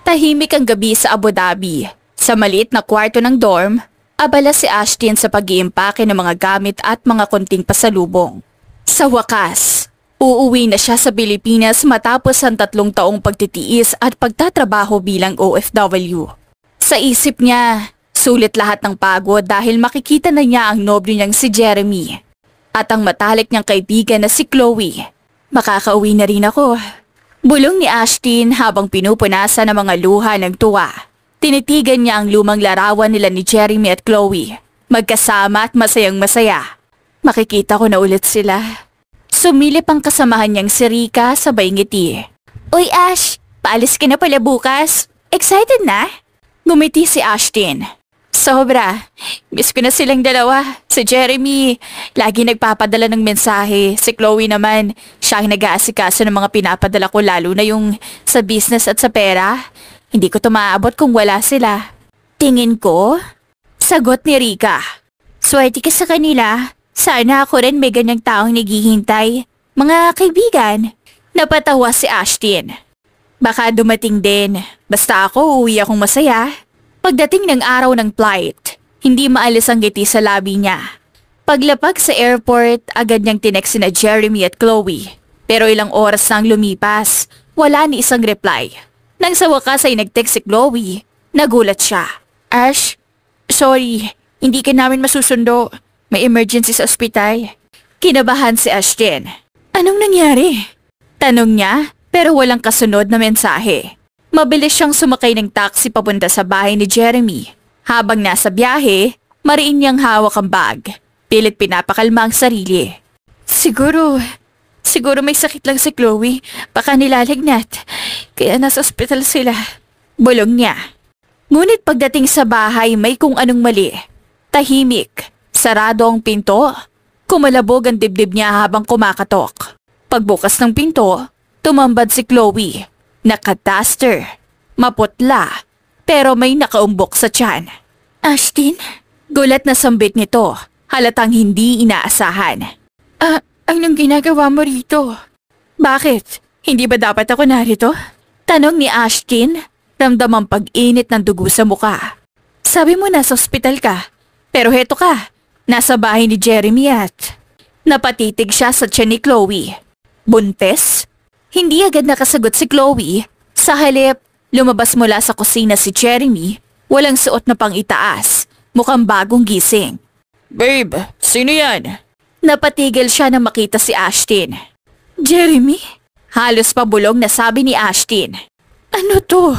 Tahimik ang gabi sa Abu Dhabi. Sa maliit na kwarto ng dorm, abala si Ashtin sa pag-iimpake ng mga gamit at mga konting pasalubong. Sa wakas, uuwi na siya sa Pilipinas matapos ang 3 taong pagtitiis at pagtatrabaho bilang OFW. Sa isip niya, sulit lahat ng pagod dahil makikita na niya ang nobyo niyang si Jeremy at ang matalik niyang kaibigan na si Chloe. Makakauwi na rin ako. Bulong ni Ashtin habang pinupunasan ng mga luha ng tuwa. Tinitigan niya ang lumang larawan nila ni Jeremy at Chloe. Magkasama at masayang masaya. Makikita ko na ulit sila. Sumilip ang kasamahan niyang si Rika sabay ngiti. Uy Ash, paalis ka na pala bukas. Excited na? Ngumiti si Ashtin. Sobra. Miss ko na silang dalawa. Si Jeremy, lagi nagpapadala ng mensahe. Si Chloe naman, siya ang nag-aasikaso ng mga pinapadala ko lalo na yung sa business at sa pera. Hindi ko to maaabot kung wala sila. Tingin ko? Sagot ni Rika. Swerte ka sa kanila. Sana ako rin may ganyang taong naghihintay. Mga kaibigan. Napatawa si Ashtin. Baka dumating din. Basta ako, uwi akong masaya. Pagdating ng araw ng flight, hindi maalis ang ngiti sa labi niya. Paglapag sa airport, agad niyang tinext na Jeremy at Chloe. Pero ilang oras nang lumipas, wala ni isang reply. Nang sa wakas ay nag-text si Chloe, nagulat siya. Ash, sorry, hindi ka namin masusundo. May emergency sa ospital. Kinabahan si Ashtin. Anong nangyari? Tanong niya, pero walang kasunod na mensahe. Mabilis siyang sumakay ng taxi papunta sa bahay ni Jeremy. Habang nasa biyahe, mariin niyang hawak ang bag. Pilit pinapakalma ang sarili. Siguro may sakit lang si Chloe. Baka nilalagnat. Kaya nasa ospital sila. Bulong niya. Ngunit pagdating sa bahay may kung anong mali. Tahimik. Sarado ang pinto. Kumalabog ang dibdib niya habang kumakatok. Pagbukas ng pinto, tumambad si Chloe. Naka-duster, maputla, pero may nakaumbok sa tiyan. Ashtin? Gulat na sambit nito, halatang hindi inaasahan. Anong ginagawa mo rito? Bakit? Hindi ba dapat ako narito? Tanong ni Ashtin, ramdam ang pag-init ng dugo sa muka. Sabi mo nasa ospital ka, pero heto ka, nasa bahay ni Jeremy at... Napatitig siya sa tiyan ni Chloe. Buntes? Hindi agad nakasagot si Chloe. Sa halip, lumabas mula sa kusina si Jeremy, walang suot na pang-itaas, mukhang bagong gising. Babe, sino yan? Napatigil siya nang makita si Ashtin. Jeremy? Halos pabulong na sabi ni Ashtin. Ano to?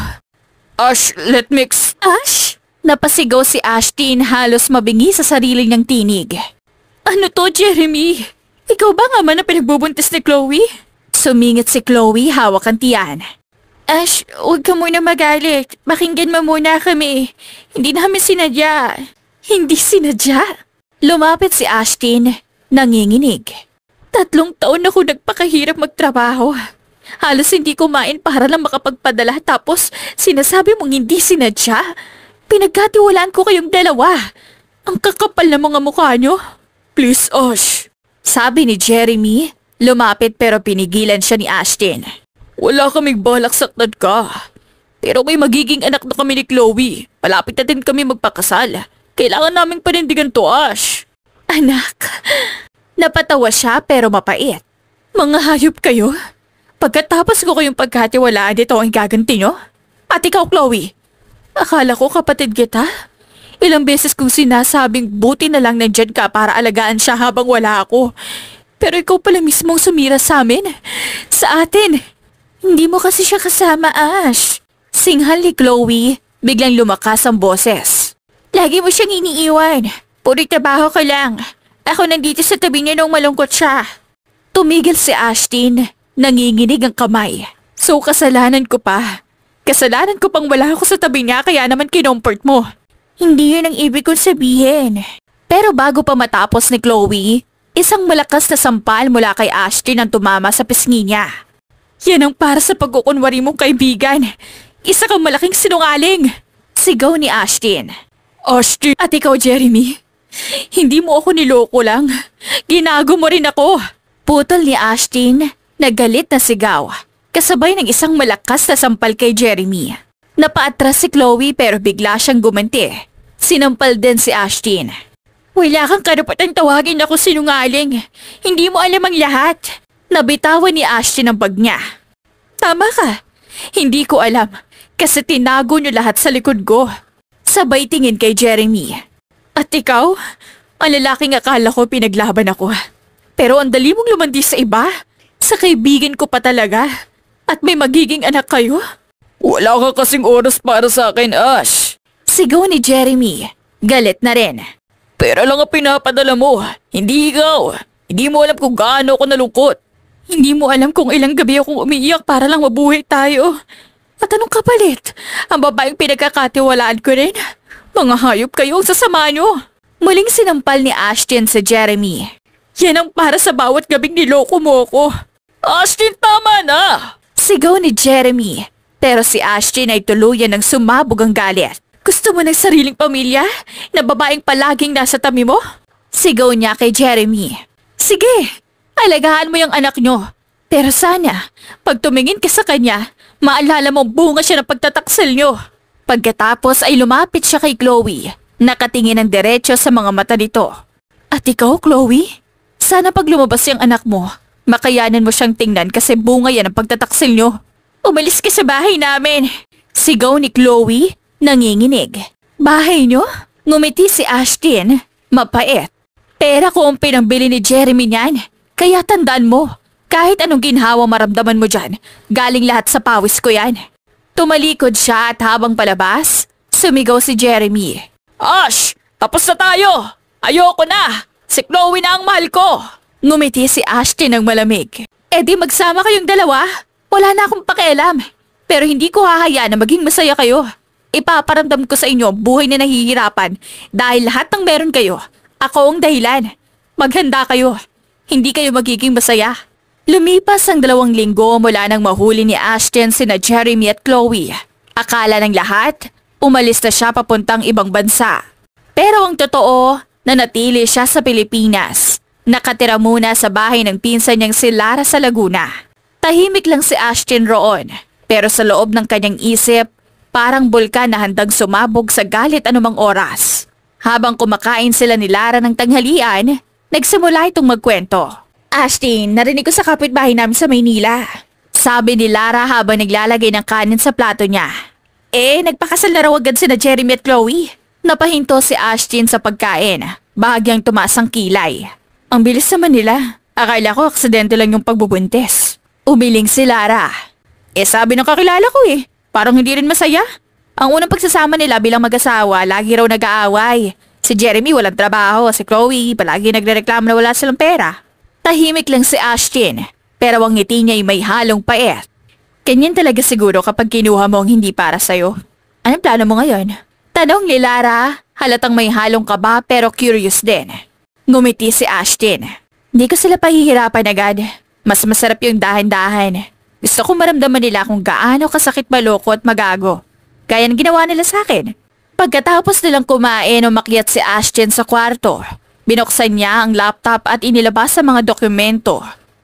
Ash, let me Ash? Napasigaw si Ashtin halos mabingi sa sarili niyang tinig. Ano to, Jeremy? Ikaw ba nga man na pinagbubuntis ni Chloe? Sumingit si Chloe hawak ang tiyan. Ash, huwag ka muna magalit. Pakinggan mo muna kami. Hindi namin sinadya. Hindi sinadya? Lumapit si Ashtin, nanginginig. 3 taon ako nagpakahirap magtrabaho. Halos hindi kumain para lang makapagpadala tapos sinasabi mong hindi sinadya. Pinagkatiwalaan ko kayong dalawa. Ang kakapal na mga mukha nyo. Please, Ash. Sabi ni Jeremy. Lumapit pero pinigilan siya ni Ashtin. Wala kaming balak saktan ka. Pero may magiging anak na kami ni Chloe. Palapit na din kami magpakasal. Kailangan naming panindigan to, Ash. Anak? Napatawa siya pero mapait. Mga hayop kayo? Pagkatapos ko kayong pagkatiwalaan dito ang gaganti nyo? At ikaw, Chloe? Akala ko kapatid kita? Ilang beses kong sinasabing buti na lang nandyan ka para alagaan siya habang wala ako. Pero ikaw pala mismong sumira sa amin. Sa atin. Hindi mo kasi siya kasama, Ash. Singhal ni Chloe, biglang lumakas ang boses. Lagi mo siyang iniiwan. Puro trabaho ka lang. Ako nandito sa tabi niya nung malungkot siya. Tumigil si Ashtin, nanginginig ang kamay. So kasalanan ko pa. Kasalanan ko pang wala ako sa tabi niya kaya naman kinomport mo. Hindi yun ang ibig kong sabihin. Pero bago pa matapos ni Chloe, isang malakas na sampal mula kay Ashtin ang tumama sa pisngi niya. Yan ang para sa pagkukunwari mong kaibigan. Isa kang malaking sinungaling. Sigaw ni Ashtin. Ashtin! At ikaw, Jeremy? Hindi mo ako niloko lang. Ginago mo rin ako. Putol ni Ashtin, nagalit na sigaw. Kasabay ng isang malakas na sampal kay Jeremy. Napaatras si Chloe pero bigla siyang gumanti. Sinampal din si Ashton. Wala kang karapatang tawagin ako sinungaling. Hindi mo alam ang lahat. Nabitawan ni Ashton ang bag niya. Tama ka. Hindi ko alam kasi tinago niyo lahat sa likod ko. Sabay tingin kay Jeremy. At ikaw? Ang lalaking akala ko pinaglaban ako. Pero ang dali mong lumandi sa iba. Sa kaibigan ko pa talaga. At may magiging anak kayo. Wala ka kasing oras para sa akin, Ash. Sigaw ni Jeremy. Galit na rin. Pera lang ang pinapadala mo. Hindi ikaw. Hindi mo alam kung gaano ako nalungkot. Hindi mo alam kung ilang gabi akong umiiyak para lang mabuhay tayo. At anong kapalit? Ang babaeng pinagkakatiwalaan ko rin? Mga hayop kayo ang sasama nyo. Muling sinampal ni Ashton sa Jeremy. Yan ang para sa bawat gabing niloko mo ko. Ashton, tama na! Sigaw ni Jeremy. Pero si Ashton ay tuluyan ng sumabog ang galit. Gusto mo ng sariling pamilya? Na babaeng palaging nasa tabi mo? Sigaw niya kay Jeremy. Sige, alagaan mo yung anak nyo. Pero sana, pag tumingin ka sa kanya, maalala mo bunga siya ng pagtataksil nyo. Pagkatapos ay lumapit siya kay Chloe. Nakatingin ng diretso sa mga mata nito. At ikaw, Chloe? Sana pag lumabas yung anak mo, makayanan mo siyang tingnan kasi bunga yan ang pagtataksil nyo. Umalis ka sa bahay namin. Sigaw ni Chloe, nanginginig. Bahay nyo? Ngumiti si Ashton. Mapait. Pera ko ang pinambili ni Jeremy niyan. Kaya tandaan mo, kahit anong ginhawa maramdaman mo dyan, galing lahat sa pawis ko yan. Tumalikod siya at habang palabas, sumigaw si Jeremy. Ash! Tapos na tayo! Ayoko na! Si Chloe na ang mahal ko! Ngumiti si Ashton ng malamig. E di magsama kayong dalawa? Wala na akong pakialam. Pero hindi ko hahayaan na maging masaya kayo. Ipaparamdam ko sa inyo buhay na nahihirapan dahil lahat ng meron kayo. Ako ang dahilan. Maghanda kayo. Hindi kayo magiging masaya. Lumipas ang 2 linggo mula nang mahuli ni Ashton sina Jeremy at Chloe. Akala ng lahat, umalis na siya papuntang ibang bansa. Pero ang totoo, nanatili siya sa Pilipinas. Nakatira muna sa bahay ng pinsan niyang si Lara sa Laguna. Tahimik lang si Ashton roon, pero sa loob ng kanyang isip, parang bulkan na handang sumabog sa galit anumang oras. Habang kumakain sila ni Lara ng tanghalian, nagsimula itong magkwento. Ashton, narinig ko sa kapitbahay namin sa Maynila. Sabi ni Lara habang naglalagay ng kanin sa plato niya. Nagpakasal na raw agad sina Jeremy at Chloe. Napahinto si Ashton sa pagkain, bahagyang tumaas ang kilay. Ang bilis naman nila. Akala ko aksidente lang yung pagbubuntis. Umiling si Lara. Sabi ng kakilala ko parang hindi rin masaya. Ang unang pagsasama nila bilang mag-asawa, lagi raw nag-aaway. Si Jeremy walang trabaho, si Chloe palagi nagrereklamo na wala silang pera. Tahimik lang si Ashton, pero ang ngiti niya ay may halong pait. Ganyan talaga siguro kapag kinuha mo ang hindi para sa'yo. Anong plano mo ngayon? Tanong ni Lara, halatang may halong kaba pero curious din. Ngumiti si Ashton. Hindi ko sila pahihirapan agad. Mas masarap yung dahan-dahan. Gusto kong maramdaman nila kung gaano kasakit maloko at magago. Gaya ng ginawa nila sa akin. Pagkatapos nilang kumain, umakyat si Ashton sa kwarto. Binuksan niya ang laptop at inilabas sa mga dokumento,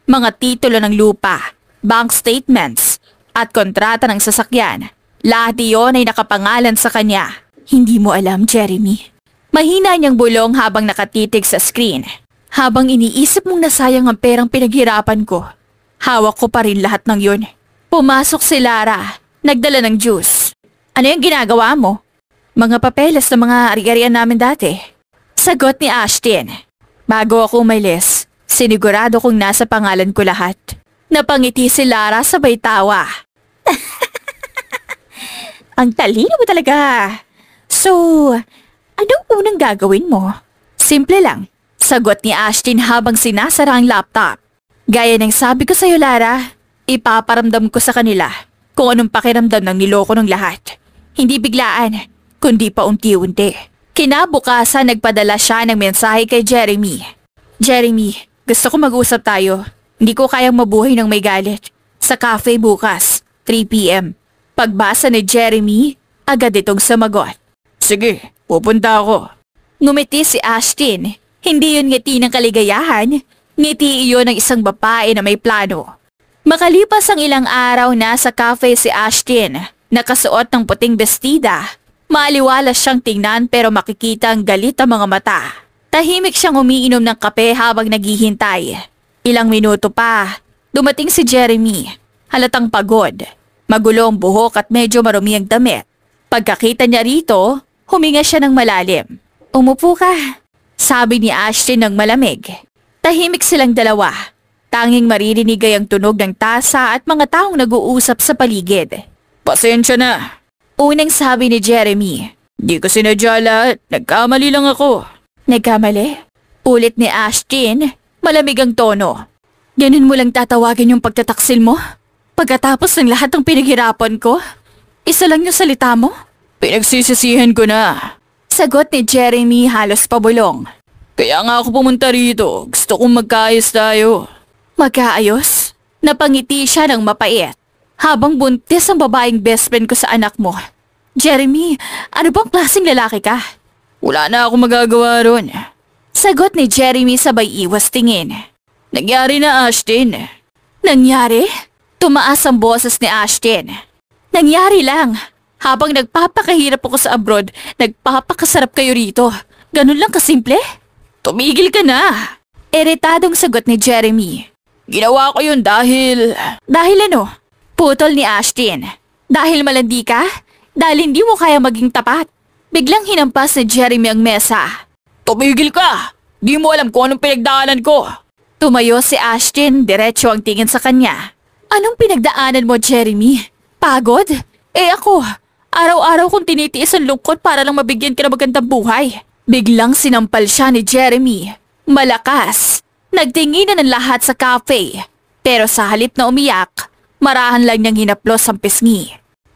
mga titulo ng lupa, bank statements, at kontrata ng sasakyan. Lahat iyon ay nakapangalan sa kanya. Hindi mo alam, Jeremy. Mahina niyang bulong habang nakatitig sa screen. Habang iniisip mong nasayang ang perang pinaghirapan ko, hawak ko pa rin lahat ng yun. Pumasok si Lara, nagdala ng juice. Ano yung ginagawa mo? Mga papeles ng mga ari-arian namin dati. Sagot ni Ashton. Bago ako umalis, sinigurado kong nasa pangalan ko lahat. Napangiti si Lara sabay tawa. Ang talino mo talaga. So, anong unang gagawin mo? Simple lang. Sagot ni Ashton habang sinasara ang laptop. Gaya ng sabi ko sa'yo, Lara, ipaparamdam ko sa kanila kung anong pakiramdam ng niloko ng lahat. Hindi biglaan, kundi paunti-unti. Kinabukasan nagpadala siya ng mensahe kay Jeremy. Jeremy, gusto ko mag-usap tayo. Hindi ko kayang mabuhay ng may galit. Sa cafe bukas, 3 p.m. Pagbasa ni Jeremy, agad itong sumagot. Sige, pupunta ako. Ngumiti si Ashton. Hindi yun ngiti ng kaligayahan, ngiti iyon ng isang babae na may plano. Makalipas ang ilang araw na sa cafe si Ashton, Nakasuot ng puting bestida. Maaliwalas siyang tingnan pero makikita ang galit ang mga mata. Tahimik siyang umiinom ng kape habang naghihintay. Ilang minuto pa, dumating si Jeremy. Halatang pagod. Magulo ang buhok at medyo marumi ang damit. Pagkakita niya rito, huminga siya ng malalim. Umupo ka, sabi ni Ashton ng malamig. Tahimik silang dalawa. Tanging maririnig ay ang tunog ng tasa at mga taong nag-uusap sa paligid. Pasensya na, unang sabi ni Jeremy. Di ko sinadya lahat, nagkamali lang ako. Nagkamali? Ulit ni Ashton, malamig ang tono. Ganun mo lang tatawagin yung pagtataksil mo? Pagkatapos ng lahat ng pinaghirapan ko? Isa lang yung salita mo? Pinagsisisihan ko na. Sagot ni Jeremy halos pabulong. Kaya nga ako pumunta rito, gusto kong magkaayos tayo. Magkaayos? Napangiti siya ng mapait. Habang buntis ang babaeng best friend ko sa anak mo. Jeremy, ano bang klaseng lalaki ka? Wala na akong magagawa ron. Sagot ni Jeremy sabay iwas tingin. Nangyari na, Ashton. Nangyari? Tumaas ang boses ni Ashton. Nangyari lang. Habang nagpapakahirap ako sa abroad, nagpapakasarap kayo rito. Ganun lang kasimple? Tumigil ka na. Iritadong sagot ni Jeremy. Ginawa ko yun dahil... Dahil ano? Putol ni Ashton. Dahil malandi ka? Dahil hindi mo kaya maging tapat. Biglang hinampas ni Jeremy ang mesa. Tumigil ka! Di mo alam kung anong pinagdaanan ko. Tumayo si Ashton, diretso ang tingin sa kanya. Anong pinagdaanan mo, Jeremy? Pagod? Ako, araw-araw kong tinitiis ang lungkot para lang mabigyan ka ng magandang buhay. Biglang sinampal siya ni Jeremy. Malakas. Nagtinginan ng lahat sa cafe. Pero sa halip na umiyak, marahan lang niyang hinaplos ang pisngi.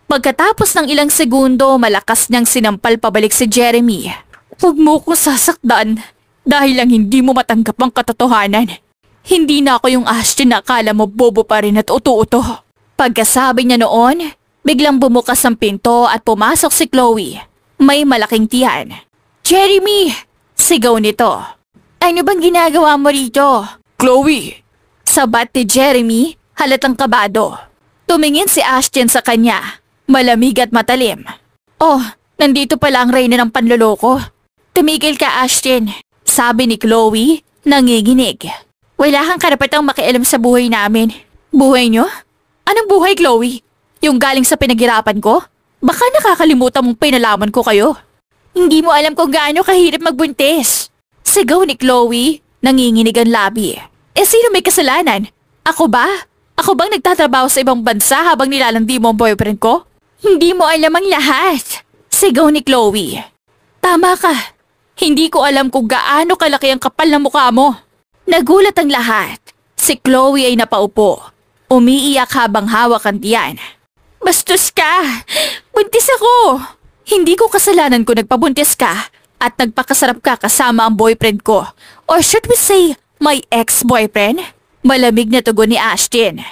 Pagkatapos ng ilang segundo, malakas niyang sinampal pabalik si Jeremy. Huwag mo kong sasaktan dahil lang hindi mo matanggap ang katotohanan. Hindi na ako yung Ashton na akala mo bobo pa rin at uto-uto. Pagkasabi niya noon, biglang bumukas ang pinto at pumasok si Chloe. May malaking tiyan. Jeremy! Sigaw nito. Ano bang ginagawa mo rito? Chloe! Sabat ni Jeremy, halatang kabado. Tumingin si Ashton sa kanya. Malamig at matalim. Oh, nandito pala ang reyna ng panloloko. Tumigil ka, Ashton. Sabi ni Chloe, nanginginig. Wala kang karapatang makialam sa buhay namin. Buhay nyo? Anong buhay, Chloe? Yung galing sa pinaghirapan ko? Baka nakakalimutan mong pinalaman ko kayo. Hindi mo alam kung gaano kahirap magbuntis. Sigaw ni Chloe, nanginginig ang labi. Sino may kasalanan? Ako ba? Ako bang nagtatrabaho sa ibang bansa habang nilalandi mo ang boyfriend ko? Hindi mo alam ang lahat. Sigaw ni Chloe. Tama ka. Hindi ko alam kung gaano kalaki ang kapal ng mukha mo. Nagulat ang lahat. Si Chloe ay napaupo. Umiiyak habang hawak ang tiyan. Bastos ka! Buntis ako! Hindi ko kasalanan kung nagpabuntis ka at nagpakasarap ka kasama ang boyfriend ko. Or should we say, my ex-boyfriend? Malamig na tugon ni Ashton.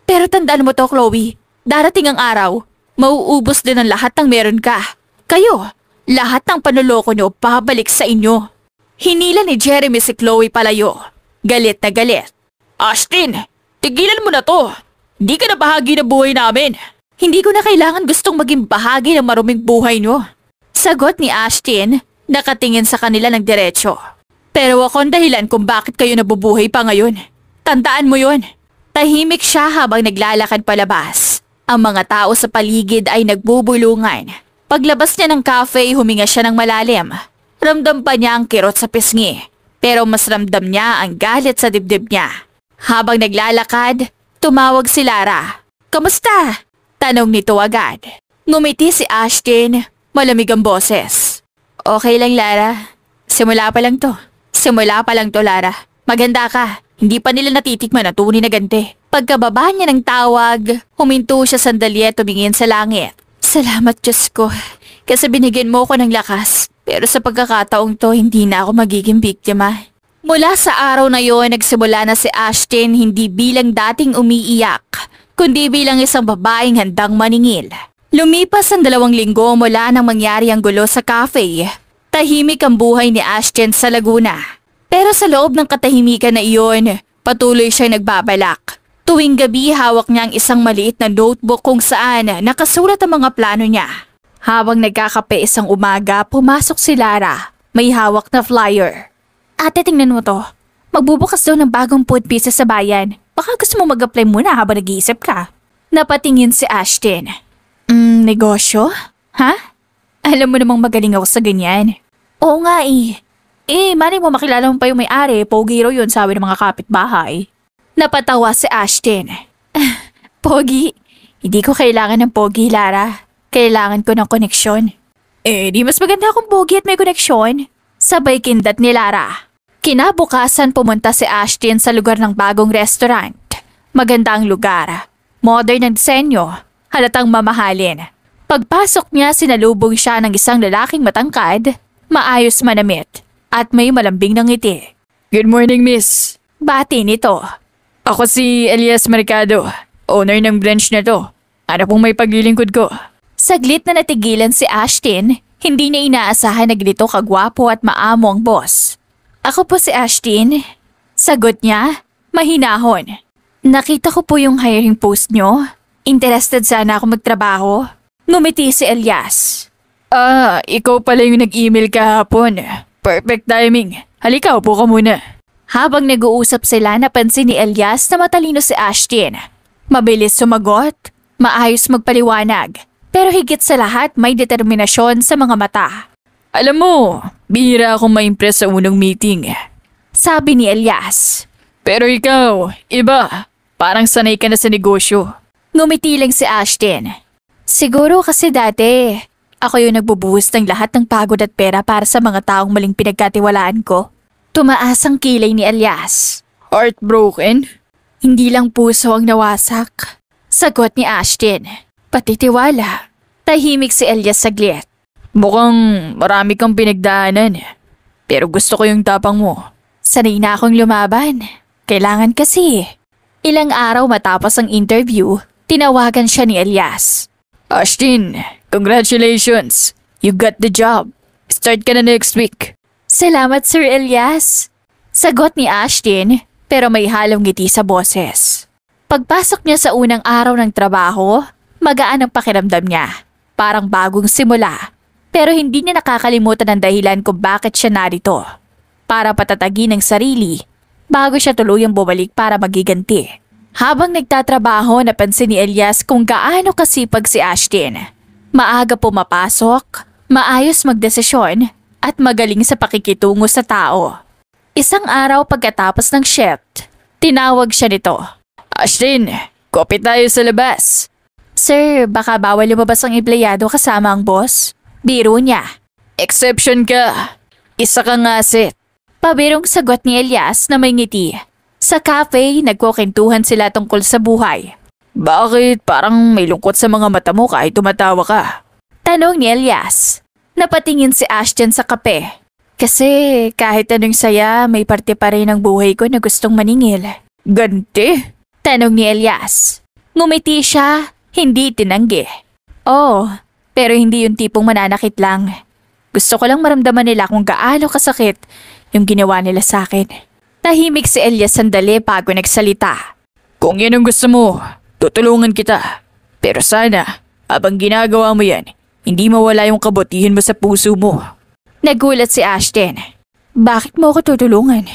Pero tandaan mo to, Chloe. Darating ang araw, mauubos din ang lahat ng meron ka. Kayo, lahat ng panloloko nyo babalik sa inyo. Hinila ni Jeremy si Chloe palayo. Galit na galit. Ashton, tigilan mo na to. Di ka na bahagi ng buhay namin. Hindi ko na kailangan gustong maging bahagi ng maruming buhay nyo. Sagot ni Ashton, nakatingin sa kanila ng diretsyo. Pero ako ang dahilan kung bakit kayo nabubuhay pa ngayon. Tandaan mo yun. Tahimik siya habang naglalakad palabas. Ang mga tao sa paligid ay nagbubulungan. Paglabas niya ng cafe, huminga siya ng malalim. Ramdam pa niya ang kirot sa pisngi. Pero mas ramdam niya ang galit sa dibdib niya. Habang naglalakad, tumawag si Lara. Kamusta? Tanong nito agad. Ngumiti si Ashton, malamig ang boses. Okay lang, Lara. Simula pa lang to. Simula pa lang to, Lara. Maganda ka. Hindi pa nila natitikman ang tunay na ganti. Pagkababa niya ng tawag, huminto siya sandali at tumingin sa langit. Salamat, Diyos ko. Kasi binigyan mo ko ng lakas. Pero sa pagkakataong to, hindi na ako magiging biktima. Mula sa araw na yon, nagsimula na si Ashton hindi bilang dating umiiyak, kundi bilang isang babaeng handang maningil. Lumipas ang 2 linggo mula nang mangyari ang gulo sa cafe. Tahimik ang buhay ni Ashton sa Laguna. Pero sa loob ng katahimikan na iyon, patuloy siyang nagbabalak. Tuwing gabi hawak niya ang isang maliit na notebook kung saan nakasulat ang mga plano niya. Habang nagkakape isang umaga, pumasok si Lara. May hawak na flyer. Ate, tingnan mo to. Magbubukas daw ng bagong food pizza sa bayan. Baka gusto mo mag-apply muna habang nag-iisip ka. Napatingin si Ashton. Negosyo? Ha? Alam mo namang magaling ako sa ganyan. Oo nga eh. Mali mo makilala mo pa yung may-ari. Pogi raw yun, sabi ng mga kapitbahay. Napatawa si Ashton. Pogi? Hindi ko kailangan ng pogi, Lara. Kailangan ko ng koneksyon. Di mas maganda akong pogi at may koneksyon. Sabay kindat ni Lara. Kinabukasan pumunta si Ashton sa lugar ng bagong restaurant. Maganda ang lugar. Modern ang disenyo. Halatang mamahalin. Pagpasok niya, sinalubong siya ng isang lalaking matangkad, maayos manamit, at may malambing na ngiti. Good morning, miss. Bati nito. Ako si Elias Mercado, owner ng branch na to. Ano pong may paglilingkod ko? Saglit na natigilan si Ashton, hindi niya inaasahan na ganito kagwapo at maamo ang boss. Ako po si Ashton. Sagot niya, mahinahon. Nakita ko po yung hiring post nyo. Interested sana ako magtrabaho. Ngumiti si Elias. Ikaw pala yung nag-email kahapon. Perfect timing. Halika, upo ka muna. Habang nag-uusap sila, napansin ni Elias na matalino si Ashton. Mabilis sumagot, maayos magpaliwanag, pero higit sa lahat may determinasyon sa mga mata. Alam mo, bihira akong ma-impress sa unang meeting. Sabi ni Elias. Pero ikaw, iba. Parang sanay ka na sa negosyo. Ngumiti lang si Ashton. Siguro kasi dati, ako yung nagbubuhos ng lahat ng pagod at pera para sa mga taong maling pinagkatiwalaan ko. Tumaas ang kilay ni Elias. Heartbroken? Hindi lang puso ang nawasak. Sagot ni Ashton. Pati tiwala. Tahimik si Elias saglit. Mukhang marami kang pinagdaanan. Pero gusto ko yung tapang mo. Sanay na akong lumaban. Kailangan kasi. Ilang araw matapos ang interview, tinawagan siya ni Elias. Ashton, congratulations. You got the job. Start ka na next week. Salamat, Sir Elias. Sagot ni Ashton, pero may halong ngiti sa boses. Pagpasok niya sa unang araw ng trabaho, magaan ang pakiramdam niya. Parang bagong simula. Pero hindi niya nakakalimutan ang dahilan kung bakit siya narito. Para patatagin ang sarili, bago siya tuluyang bumalik para magiganti. Habang nagtatrabaho, napansin ni Elias kung gaano kasipag si Ashton. Maaga pumapasok, maayos magdesisyon, at magaling sa pakikitungo sa tao. Isang araw pagkatapos ng shift, tinawag siya nito. Ashton, kopi tayo sa labas. Sir, baka bawal lumabas ang empleyado kasama ang boss? Biro niya. Exception ka. Isa kang asset. Pabirong sagot ni Elias na may ngiti. Sa cafe, nagkukentuhan sila tungkol sa buhay. Bakit parang may lungkot sa mga mata mo kahit tumatawa ka? Tanong ni Elias. Napatingin si Ashton sa kape. Kasi kahit anong saya, may parte pa rin ng buhay ko na gustong maningil. Ganti? Tanong ni Elias. Ngumiti siya, hindi tinanggi. Pero hindi yung tipong mananakit lang. Gusto ko lang maramdaman nila kung gaano kasakit yung ginawa nila sa akin. Tahimik si Elias sandali bago nagsalita. Kung yan ang gusto mo, tutulungan kita. Pero sana, habang ginagawa mo yan, hindi mawala yung kabutihan mo sa puso mo. Nagulat si Ashton. Bakit mo ako tutulungan?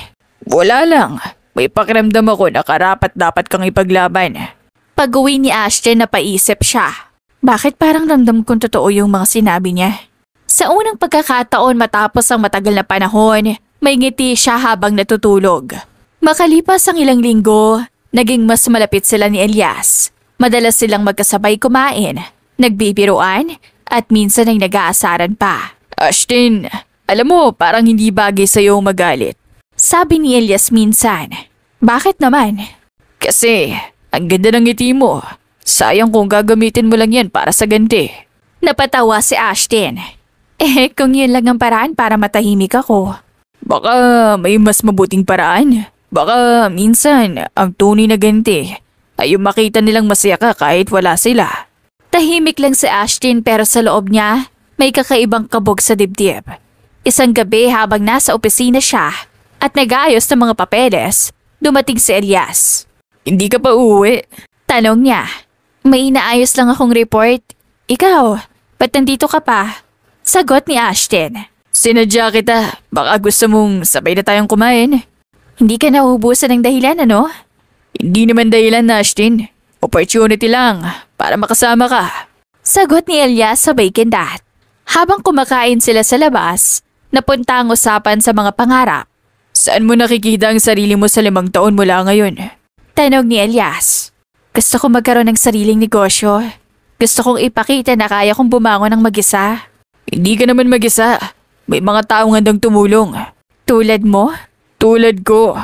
Wala lang. May pakiramdam ako na karapat-dapat kang ipaglaban. Pag-uwi ni Ashton, napaisip siya. Bakit parang ramdam kong totoo yung mga sinabi niya? Sa unang pagkakataon matapos ang matagal na panahon, may ngiti siya habang natutulog. Makalipas ang ilang linggo, naging mas malapit sila ni Elias. Madalas silang magkasabay kumain, nagbibiruan, at minsan ay nag-aasaran pa. Ashton, alam mo parang hindi bagay sa'yo magalit. Sabi ni Elias minsan. Bakit naman? Kasi ang ganda ng ngiti mo. Sayang kung gagamitin mo lang yan para sa ganti. Napatawa si Ashton. Kung yun lang ang paraan para matahimik ako. Baka may mas mabuting paraan. Baka minsan ang tunay na ganti ay yung makita nilang masaya ka kahit wala sila. Tahimik lang si Ashton pero sa loob niya may kakaibang kabog sa dibdib. Isang gabi habang nasa opisina siya at nag-aayos ng mga papeles, dumating si Elias. Hindi ka pa uuwi? Tanong niya. May inaayos lang akong report. Ikaw, ba't nandito ka pa? Sagot ni Ashton. Sinadya kita. Baka gusto mong sabay na tayong kumain. Hindi ka nauubusan ng dahilan, ano? Hindi naman dahilan, Ashton. Opportunity lang para makasama ka. Sagot ni Elias sabay kindat. Habang kumakain sila sa labas, napunta ang usapan sa mga pangarap. Saan mo nakikita ang sarili mo sa 5 taon mula ngayon? Tanong ni Elias. Gusto ko magkaroon ng sariling negosyo. Gusto kong ipakita na kaya kong bumangon ng mag-isa. Hindi ka naman mag-isa. May mga taong handang tumulong. Tulad mo? Tulad ko.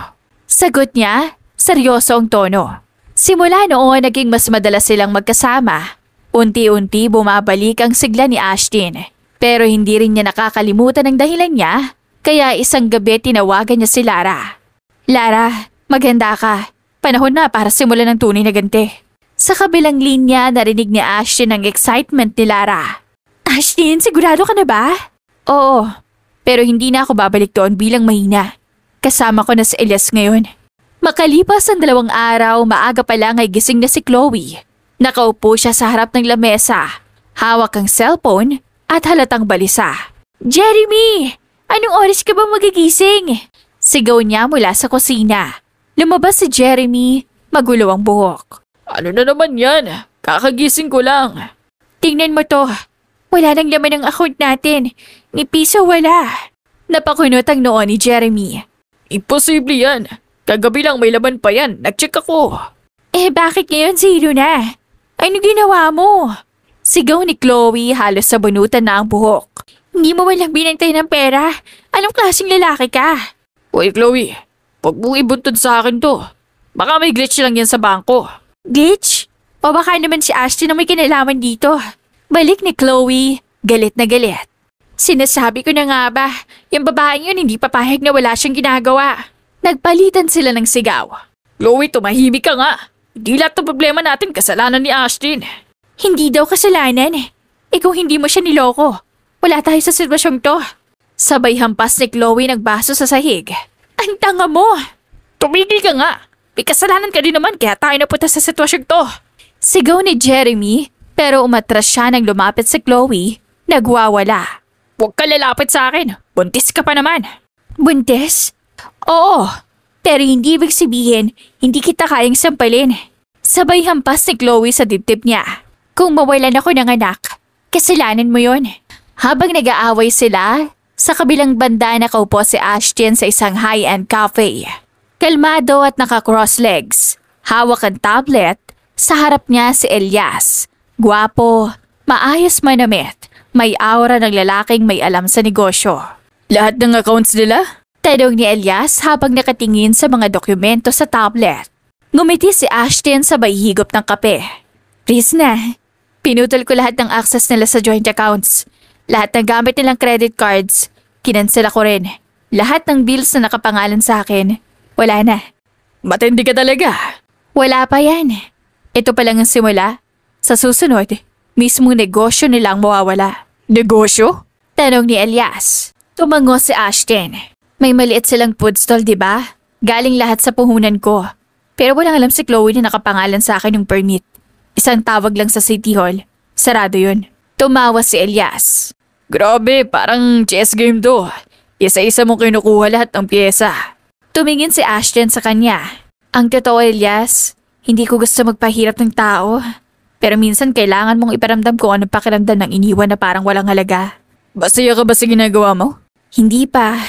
Sagot niya, seryoso ang tono. Simula noon naging mas madalas silang magkasama. Unti-unti bumabalik ang sigla ni Ashton. Pero hindi rin niya nakakalimutan ang dahilan niya. Kaya isang gabi tinawagan niya si Lara. Lara, maganda ka. Panahon na para simulan ng tunay na ganti. Sa kabilang linya narinig ni Ashton ang excitement ni Lara. Ashton, sigurado ka na ba? Oo, pero hindi na ako babalik doon bilang mahina. Kasama ko na si Elias ngayon. Makalipas ang 2 araw, maaga pa lang ay gising na si Chloe. Nakaupo siya sa harap ng lamesa. Hawak ang cellphone at halatang balisa. Jeremy! Anong oras ka ba magigising? Sigaw niya mula sa kusina. Lumabas si Jeremy, magulo ang buhok. Ano na naman yan? Kakagising ko lang. Tingnan mo to. Wala nang laman ng account natin. Ni piso wala. Napakunot ang noo ni Jeremy. Imposible yan. Kagabi lang may laman pa yan. Nag-check ako. Bakit ngayon 0 na? Ano ginawa mo? Sigaw ni Chloe halos sa bunutan na ang buhok. Hindi mo walang binantay ng pera. Anong klaseng lalaki ka? Uy Chloe, huwag mong ibuntod sa akin to. Baka may glitch lang yan sa bangko. Glitch? O baka naman si Ashton ang may kinalaman dito. Balik ni Chloe, galit na galit. Sinasabi ko na nga ba, yung babaeng yun hindi papayag na wala siyang ginagawa. Nagpalitan sila ng sigaw. Chloe, tumahimik ka nga. Hindi lahat ng problema natin kasalanan ni Ashton. Hindi daw kasalanan. Kung hindi mo siya niloko, wala tayo sa sitwasyong to. Sabay hampas ni Chloe nagbaso sa sahig. Ang tanga mo! Tumigil ka nga! May kasalanan ka din naman kaya tayo napunta sa sitwasyong to. Sigaw ni Jeremy pero umatras siya nang lumapit si Chloe. Nagwawala. Huwag ka lalapit sa akin. Buntis ka pa naman. Buntis? Oo. Pero hindi ibig sabihin, hindi kita kayang sampalin. Sabay hampas ni Chloe sa dibdib niya. Kung mawalan ako ng anak, kasalanan mo yon. Habang nag-aaway sila, sa kabilang banda nakaupo si Ashton sa isang high-end cafe. Kalmado at naka-cross legs. Hawak ang tablet. Sa harap niya si Elias. Gwapo, maayos manamit. May aura ng lalaking may alam sa negosyo. Lahat ng accounts nila? Tanong ni Elias habang nakatingin sa mga dokumento sa tablet. Ngumiti si Ashton sabay higop ng kape. Please na. Pinutol ko lahat ng access nila sa joint accounts. Lahat ng gamit nilang credit cards. Kinansela ko rin. Lahat ng bills na nakapangalan sa akin. Wala na. Matindi ka talaga. Wala pa yan. Ito pa lang ang simula. Sa susunod, mismong negosyo nilang mawawala. Negosyo? Tanong ni Elias. Tumango si Ashton. May maliit silang food stall, di ba? Galing lahat sa puhunan ko. Pero walang alam si Chloe na nakapangalan sa akin yung permit. Isang tawag lang sa City Hall. Sarado yun. Tumawa si Elias. Grabe, parang chess game to. Isa-isa mong kinukuha lahat ng pyesa. Tumingin si Ashton sa kanya. Ang totoo, Elias, hindi ko gusto magpahirap ng tao. Pero minsan kailangan mong iparamdam kung anong pakiramdam ng iniwan na parang walang halaga. Masaya ka ba sa ginagawa mo? Hindi pa.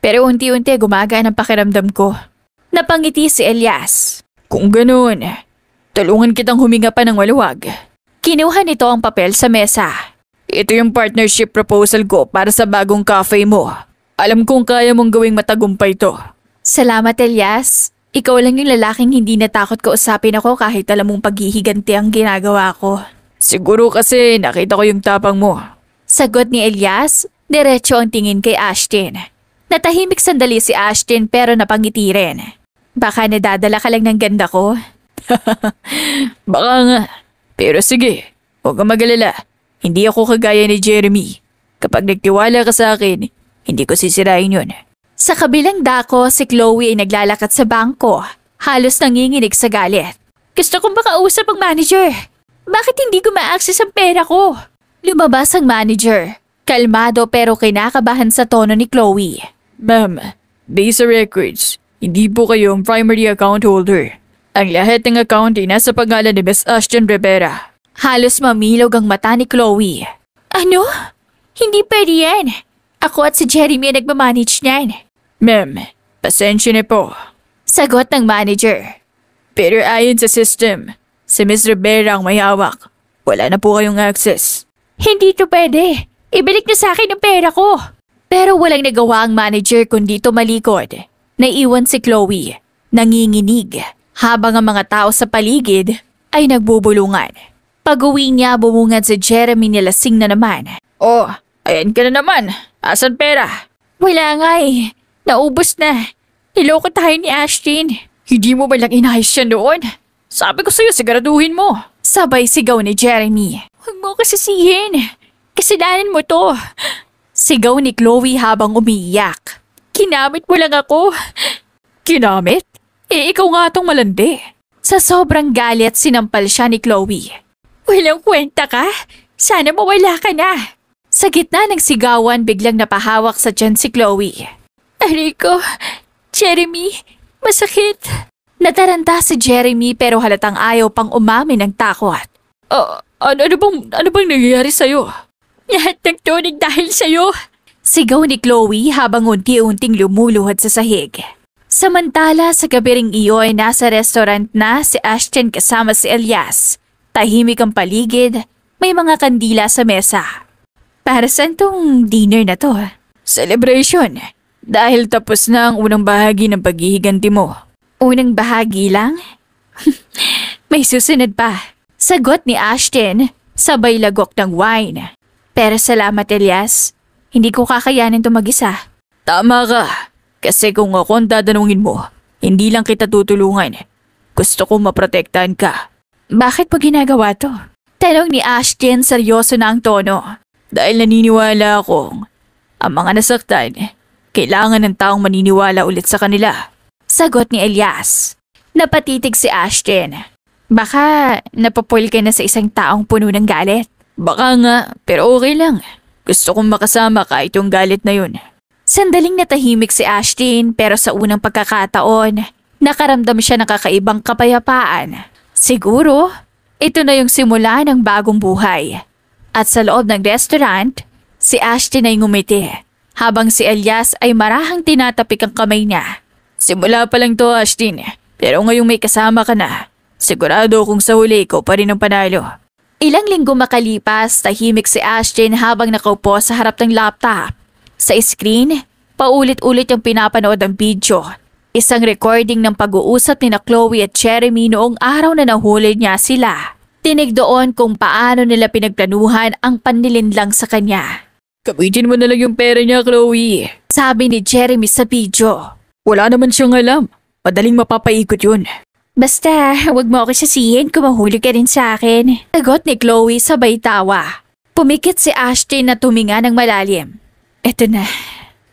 Pero unti-unti gumagaan ang pakiramdam ko. Napangiti si Elias. Kung ganoon, tulungan kitang huminga pa ng maluwag. Kinuha nito ang papel sa mesa. Ito yung partnership proposal ko para sa bagong cafe mo. Alam kong kaya mong gawing matagumpay to. Salamat, Elias. Ikaw lang yung lalaking hindi natakot kausapin ako kahit alam mong paghihiganti ang ginagawa ko. Siguro kasi nakita ko yung tapang mo. Sagot ni Elias, diretso ang tingin kay Ashton. Natahimik sandali si Ashton pero napangiti rin. Baka nadadala ka lang ng ganda ko. Baka nga. Pero sige, huwag kang mag-alala. Hindi ako kagaya ni Jeremy. Kapag nagtiwala ka sa akin, hindi ko sisirain yun. Sa kabilang dako, si Chloe ay naglalakat sa bangko. halos nanginginig sa galit. Gusto kong makausap ang manager. Bakit hindi ko ma-access ang pera ko? Lumabas ang manager. Kalmado pero kinakabahan sa tono ni Chloe. Ma'am, based sa records, hindi po kayo ang primary account holder. Ang lahat ng account ay nasa pangalan ni Miss Ashton Rivera. Halos mamilog ang mata ni Chloe. Ano? Hindi pwede yan. Ako at si Jeremy ang nagmamanage niyan. Ma'am, pasensya na po. Sagot ng manager. Pero ayon sa system, si Miss Rivera ang may hawak. Wala na po kayong access. Hindi to pwede. Ibalik niyo sa akin ang pera ko. Pero walang nagawa ang manager kundi tumalikod. Naiwan si Chloe, nanginginig, habang ang mga tao sa paligid ay nagbubulungan. Pag-uwi niya, bumungad si Jeremy nilasing na naman. Oh, ayan ka na naman. Asan pera? Wala nga eh. Naubos na. Niloko tayo ni Ashton. Hindi mo ba lang inayos siya noon? Sabi ko sa'yo, siguraduhin mo. Sabay sigaw ni Jeremy. Huwag mo kasisihin. Kasalanan mo to. Sigaw ni Chloe habang umiiyak. Kinamit mo lang ako. Kinamit? Ikaw nga tong malandi. Sa sobrang galit, sinampal siya ni Chloe. Walang kwenta ka? Sana mawala ka na. Sa gitna ng sigawan, biglang napahawak sa tiyan si Chloe. Aray ko, Jeremy, masakit. Nataranta si Jeremy pero halatang ayaw pang umamin ng takot. Ano bang nangyayari sa'yo? Lahat ng tunig dahil sa'yo. Sigaw ni Chloe habang unti-unting lumuluhod sa sahig. Samantala sa gabi ring iyon, nasa restaurant na si Ashton kasama si Elias. Tahimik ang paligid, may mga kandila sa mesa. Para saan tong dinner na to? Celebration. Dahil tapos na ang unang bahagi ng paghihiganti mo. Unang bahagi lang? May susunod pa. Sagot ni Ashton, sabay lagok ng wine. Pero salamat Elias, hindi ko kakayanin to mag-isa. Tama ka. Kasi kung ako ang tatanungin mo, hindi lang kita tutulungan. Gusto kong maprotektahan ka. Bakit mo ginagawa to? Tanong ni Ashton, seryoso na ang tono. Dahil naniniwala akong ang mga nasaktan, kailangan ng taong maniniwala ulit sa kanila. Sagot ni Elias. Napatitig si Ashton. Baka napapul ka na sa isang taong puno ng galit. Baka nga, pero okay lang. Gusto kong makasama kahit yung galit na yun. Sandaling natahimik si Ashton pero sa unang pagkakataon, nakaramdam siya ng kakaibang kapayapaan. Siguro, ito na yung simula ng bagong buhay. At sa loob ng restaurant, si Ashton ay ngumiti, habang si Elias ay marahang tinatapik ang kamay niya. Simula pa lang to, Ashton, pero ngayong may kasama ka na, sigurado kung sa huli ko pa rin ang panalo. Ilang linggo makalipas, tahimik si Ashton habang nakaupo sa harap ng laptop. Sa screen, paulit-ulit yung pinapanood ang video. Isang recording ng pag-uusap ni Chloe at Jeremy noong araw na nahuli niya sila. Tinig doon kung paano nila pinagplanuhan ang panlilinlang sa kanya. Gamitin mo na lang yung pera niya, Chloe. Sabi ni Jeremy sa video. Wala naman siyang alam. Madaling mapapaikot yun. Basta, wag mo ako sisihin kung mahuli ka rin sa akin. Sagot ni Chloe sabay tawa. Pumikit si Ashton na tuminga ng malalim. Eto na.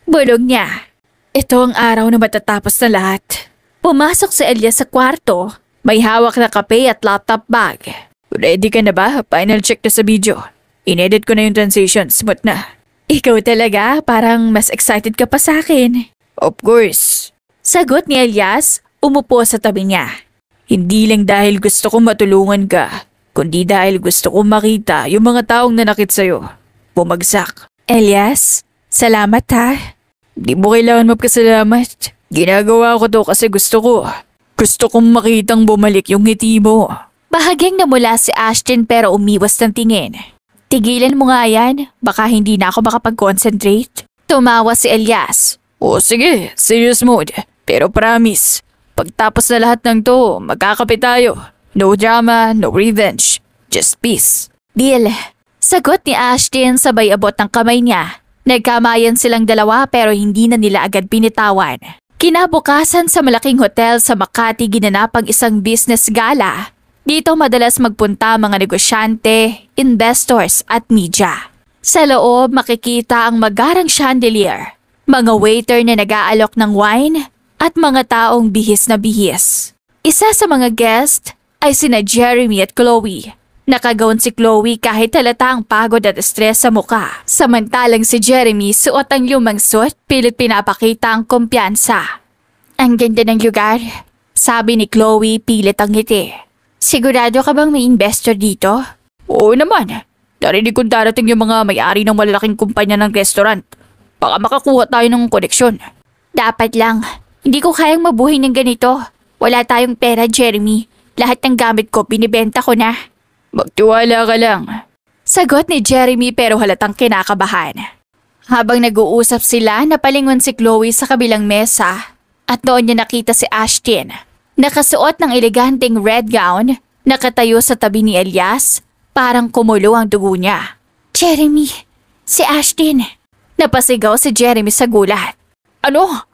Bulog niya. Ito ang araw na matatapos na lahat. Pumasok si Elias sa kwarto. May hawak na kape at laptop bag. Ready ka na ba? Final check na sa video. Inedit ko na yung transition. Smooth na. Ikaw talaga, parang mas excited ka pa sa akin. Of course. Sagot ni Elias, umupo sa tabi niya. Hindi lang dahil gusto kong matulungan ka, kundi dahil gusto kong makita yung mga taong nanakit sa'yo. Bumagsak. Elias, salamat ha. Di mo kailangan magpasalamat. Ginagawa ko to kasi gusto kong makitang bumalik yung ngiti mo. Bahagyang namula si Ashton pero umiwas ng tingin. Tigilan mo nga yan, baka hindi na ako makapag-concentrate. Tumawa si Elias. O sige, serious mode. Pero promise, pagtapos na lahat ng to, magkakape tayo. No drama, no revenge. Just peace. Deal. Sagot ni Ashton sabay abot ng kamay niya. Nagkamayan silang dalawa pero hindi na nila agad binitawan. Kinabukasan sa malaking hotel sa Makati ginanap ang isang business gala. Dito madalas magpunta mga negosyante, investors at media. Sa loob makikita ang magarang chandelier, mga waiter na nag-aalok ng wine at mga taong bihis na bihis. Isa sa mga guest ay sina Jeremy at Chloe. Nakagaon si Chloe kahit halata ang pagod at stress sa muka. Samantalang si Jeremy suot ang lumang suit, pilit pinapakita ang kumpiyansa. Ang ganda ng lugar, sabi ni Chloe pilit ang ngiti. Sigurado ka bang may investor dito? Oo naman. Narinig kong darating yung mga may-ari ng malalaking kumpanya ng restaurant. Baka makakuha tayo ng koneksyon. Dapat lang. Hindi ko kayang mabuhay ng ganito. Wala tayong pera, Jeremy. Lahat ng gamit ko binibenta ko na. Magtiwala ka lang. Sagot ni Jeremy pero halatang kinakabahan. Habang nag-uusap sila, napalingon si Chloe sa kabilang mesa at doon niya nakita si Ashton. Nakasuot ng eleganteng red gown, nakatayo sa tabi ni Elias, parang kumulo ang dugo niya. Jeremy, si Ashton. Napasigaw si Jeremy sa gulat. Ano?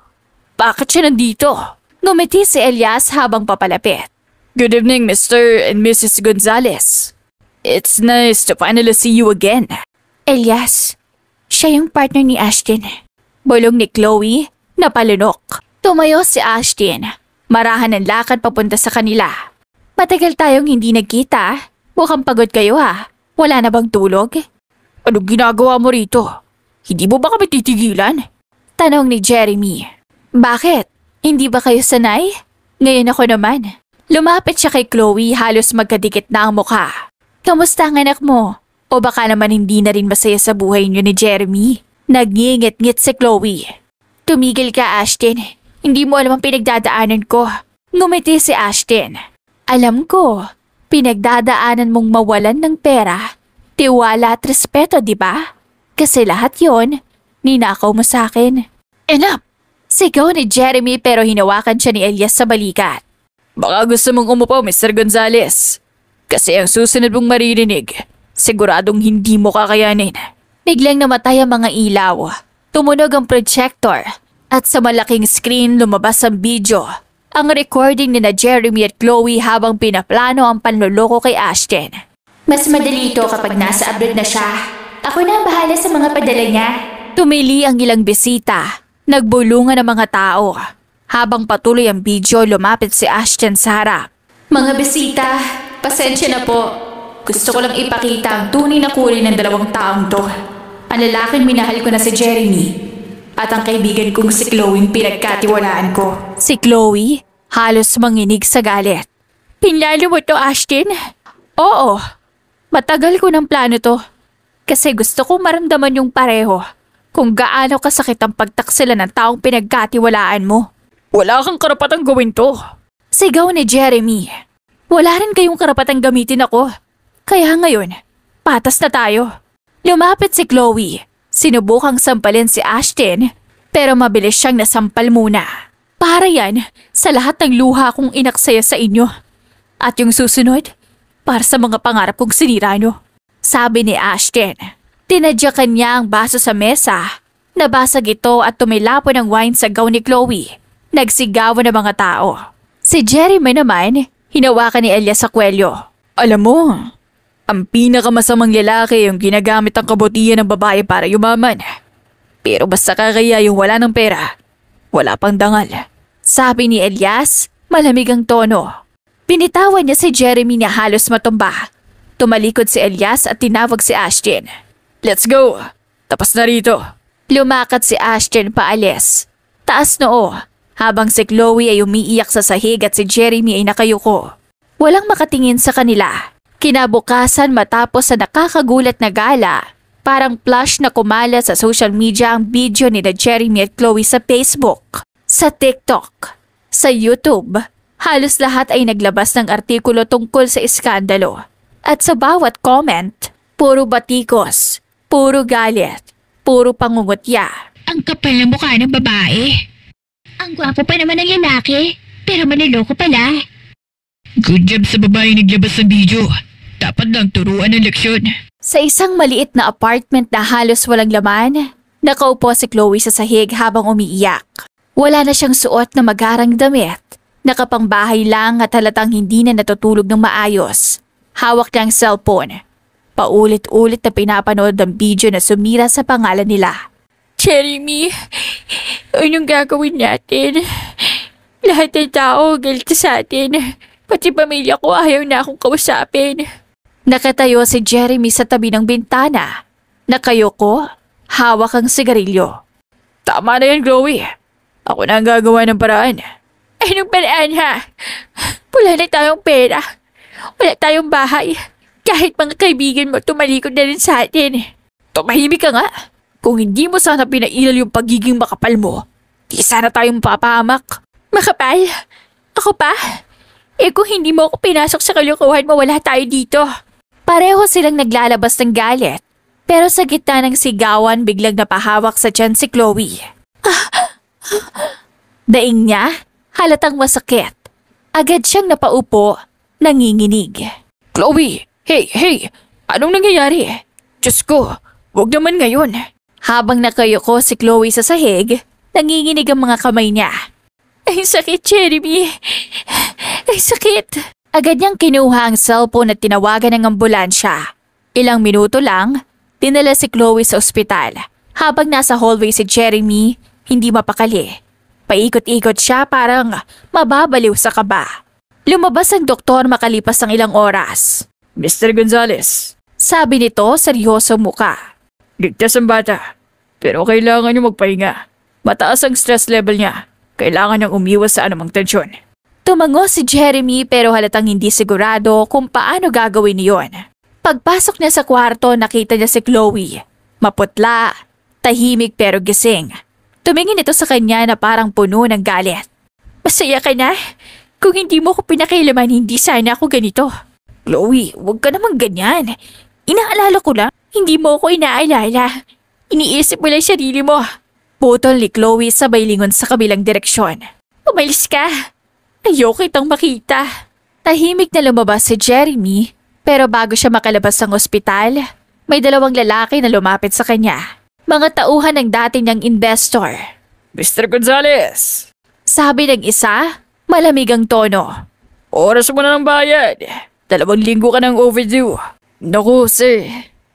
Bakit siya nandito? Ngumiti si Elias habang papalapit. Good evening, Mr. and Mrs. Gonzalez. It's nice to finally see you again. Elias, siya yung partner ni Ashton. Bulong ni Chloe, napalunok. Tumayo si Ashton. Marahan ang lakad papunta sa kanila. Matagal tayong hindi nagkita. Mukhang pagod kayo ha. Wala na bang tulog? Anong ginagawa mo rito? Hindi mo ba kami titigilan? Tanong ni Jeremy. Bakit? Hindi ba kayo sanay? Ngayon ako naman. Lumapit siya kay Chloe, halos magkadikit na ang mukha. Kamusta ang anak mo? O baka naman hindi na rin masaya sa buhay niyo ni Jeremy? Nagngingit-ngit si Chloe. Tumigil ka, Ashton. Hindi mo alam ang pinagdadaanan ko. Ngumiti si Ashton. Alam ko, pinagdadaanan mong mawalan ng pera, tiwala at respeto, di ba? Kasi lahat yon, ninakaw mo sa akin. Enough! Sigaw ni Jeremy pero hinawakan siya ni Elias sa balikat. Baka gusto mong umupo, Mr. Gonzalez. Kasi ang susunod mong maririnig, siguradong hindi mo kakayanin. Biglang namatay ang mga ilaw. Tumunog ang projector at sa malaking screen lumabas ang video. Ang recording ni na Jeremy at Chloe habang pinaplano ang panloloko kay Ashton. Mas madali ito kapag nasa abroad na siya. Ako na ang bahala sa mga padala niya. Tumili ang ilang bisita. Nagbulungan ang mga tao. Habang patuloy ang video, lumapit si Ashton sa harap. Mga bisita, pasensya na po. Gusto ko lang ipakita ang tunay na kulay ng dalawang taong to. Ang lalaking minahal ko na si Jeremy. At ang kaibigan kong si Chloe pinagkatiwalaan ko. Si Chloe, halos manginig sa galit. Pinlalo mo to, Ashton? Oo. Matagal ko ng plano to. Kasi gusto kong maramdaman yung pareho. Kung gaano kasakit ang pagtaksila ng taong pinagkatiwalaan mo. Wala kang karapatang gawin to. Sigaw ni Jeremy. Wala rin kayong karapatang gamitin ako. Kaya ngayon, patas na tayo. Lumapit si Chloe. Sinubukang sampalin si Ashton, pero mabilis siyang nasampal muna. Para yan sa lahat ng luha kong inaksaya sa inyo. At yung susunod, para sa mga pangarap kong sinira nyo. Sabi ni Ashton. Tinadyakan niya ang baso sa mesa. Nabasag ito at tumilapon ang wine sa gown ni Chloe. Nagsigawan ng mga tao. Si Jeremy naman, hinawakan ni Elias sa kwelyo. Alam mo, ang pinakamasamang lalaki yung ginagamit ang kabutihan ng babae para yumaman. Pero basta kakaya yung wala ng pera, wala pang dangal. Sabi ni Elias, malamig ang tono. Pinitawan niya si Jeremy na halos matumba. Tumalikod si Elias at tinawag si Ashton. Let's go! Tapos na rito. Lumakad si Ashton paalis. Taas noo, habang si Chloe ay umiiyak sa sahig at si Jeremy ay nakayuko. Walang makatingin sa kanila. Kinabukasan matapos sa nakakagulat na gala, parang flash na kumala sa social media ang video ni na Jeremy at Chloe sa Facebook, sa TikTok, sa YouTube. Halos lahat ay naglabas ng artikulo tungkol sa iskandalo. At sa bawat comment, puro batikos, puro galit, puro pangungutya. Ang kapal ng mukha ng babae. Ang gwapo pa naman ng lalaki, pero manloloko pala. Good job sa babae naglabas ng video. Dapat lang turuan ng leksyon. Sa isang maliit na apartment na halos walang laman, nakaupo si Chloe sa sahig habang umiiyak. Wala na siyang suot na magarang damit. Nakapangbahay lang at halatang hindi na natutulog ng maayos. Hawak niya ang cellphone. Paulit-ulit na pinapanood ang video na sumira sa pangalan nila. Jeremy, anong gagawin natin? Lahat Lahat ng tao galit sa atin. Pati pamilya ko ayaw na akong kausapin. Nakatayo si Jeremy sa tabi ng bintana. Nakayoko, hawak ang sigarilyo. Tama na yan, Chloe. Ako na ang gagawa ng paraan. Anong paraan ha? Wala na tayong pera. Wala tayong bahay. Kahit mga kaibigan mo tumalikod na rin sa atin. Tumahimik ka nga. Kung hindi mo sana pinailal yung pagiging makapal mo, di sana tayong papahamak. Makapal? Ako pa? Kung hindi mo ako pinasok sa kalukuhan mo, wala tayo dito. Pareho silang naglalabas ng galit. Pero sa gitna ng sigawan, biglang napahawak sa tiyan si Chloe. Daing niya, halatang masakit. Agad siyang napaupo, nanginginig. Chloe! Hey! Anong nangyayari? Diyos ko, huwag naman ngayon. Habang nakayuko si Chloe sa sahig, nanginginig ang mga kamay niya. Ay sakit, Jeremy. Ay sakit. Agad niyang kinuha ang cellphone at tinawagan ng ambulansya. Ilang minuto lang, dinala si Chloe sa ospital. Habang nasa hallway si Jeremy, hindi mapakali. Paikot-ikot siya parang mababaliw sa kaba. Lumabas ang doktor makalipas ng ilang oras. Mr. Gonzales, Sabi nito, seryoso muka. ligtas ang bata. Pero kailangan niyo magpahinga. Mataas ang stress level niya. Kailangan niyang umiwas sa anumang tensyon. Tumango si Jeremy pero halatang hindi sigurado kung paano gagawin niyon. Pagpasok niya sa kwarto, nakita niya si Chloe. Maputla, tahimik pero gising. Tumingin ito sa kanya na parang puno ng galit. Masaya ka na? Kung hindi mo ko pinakailaman, hindi sana ako ganito. Chloe, huwag ka naman ganyan. Inaalala ko lang, Hindi mo ako inaalala. Iniisip mo lang sarili mo. putol ni Chloe sabay lingon sa kabilang direksyon. Umalis ka. Ayoko kitang makita. Tahimik na lumabas si Jeremy pero bago siya makalabas ng ospital, may dalawang lalaki na lumapit sa kanya. Mga tauhan ng dati niyang investor. Mr. Gonzales, Sabi ng isa, malamig ang tono. oras mo na ng bayad. 2 linggo ka ng overdue. Naku, sir.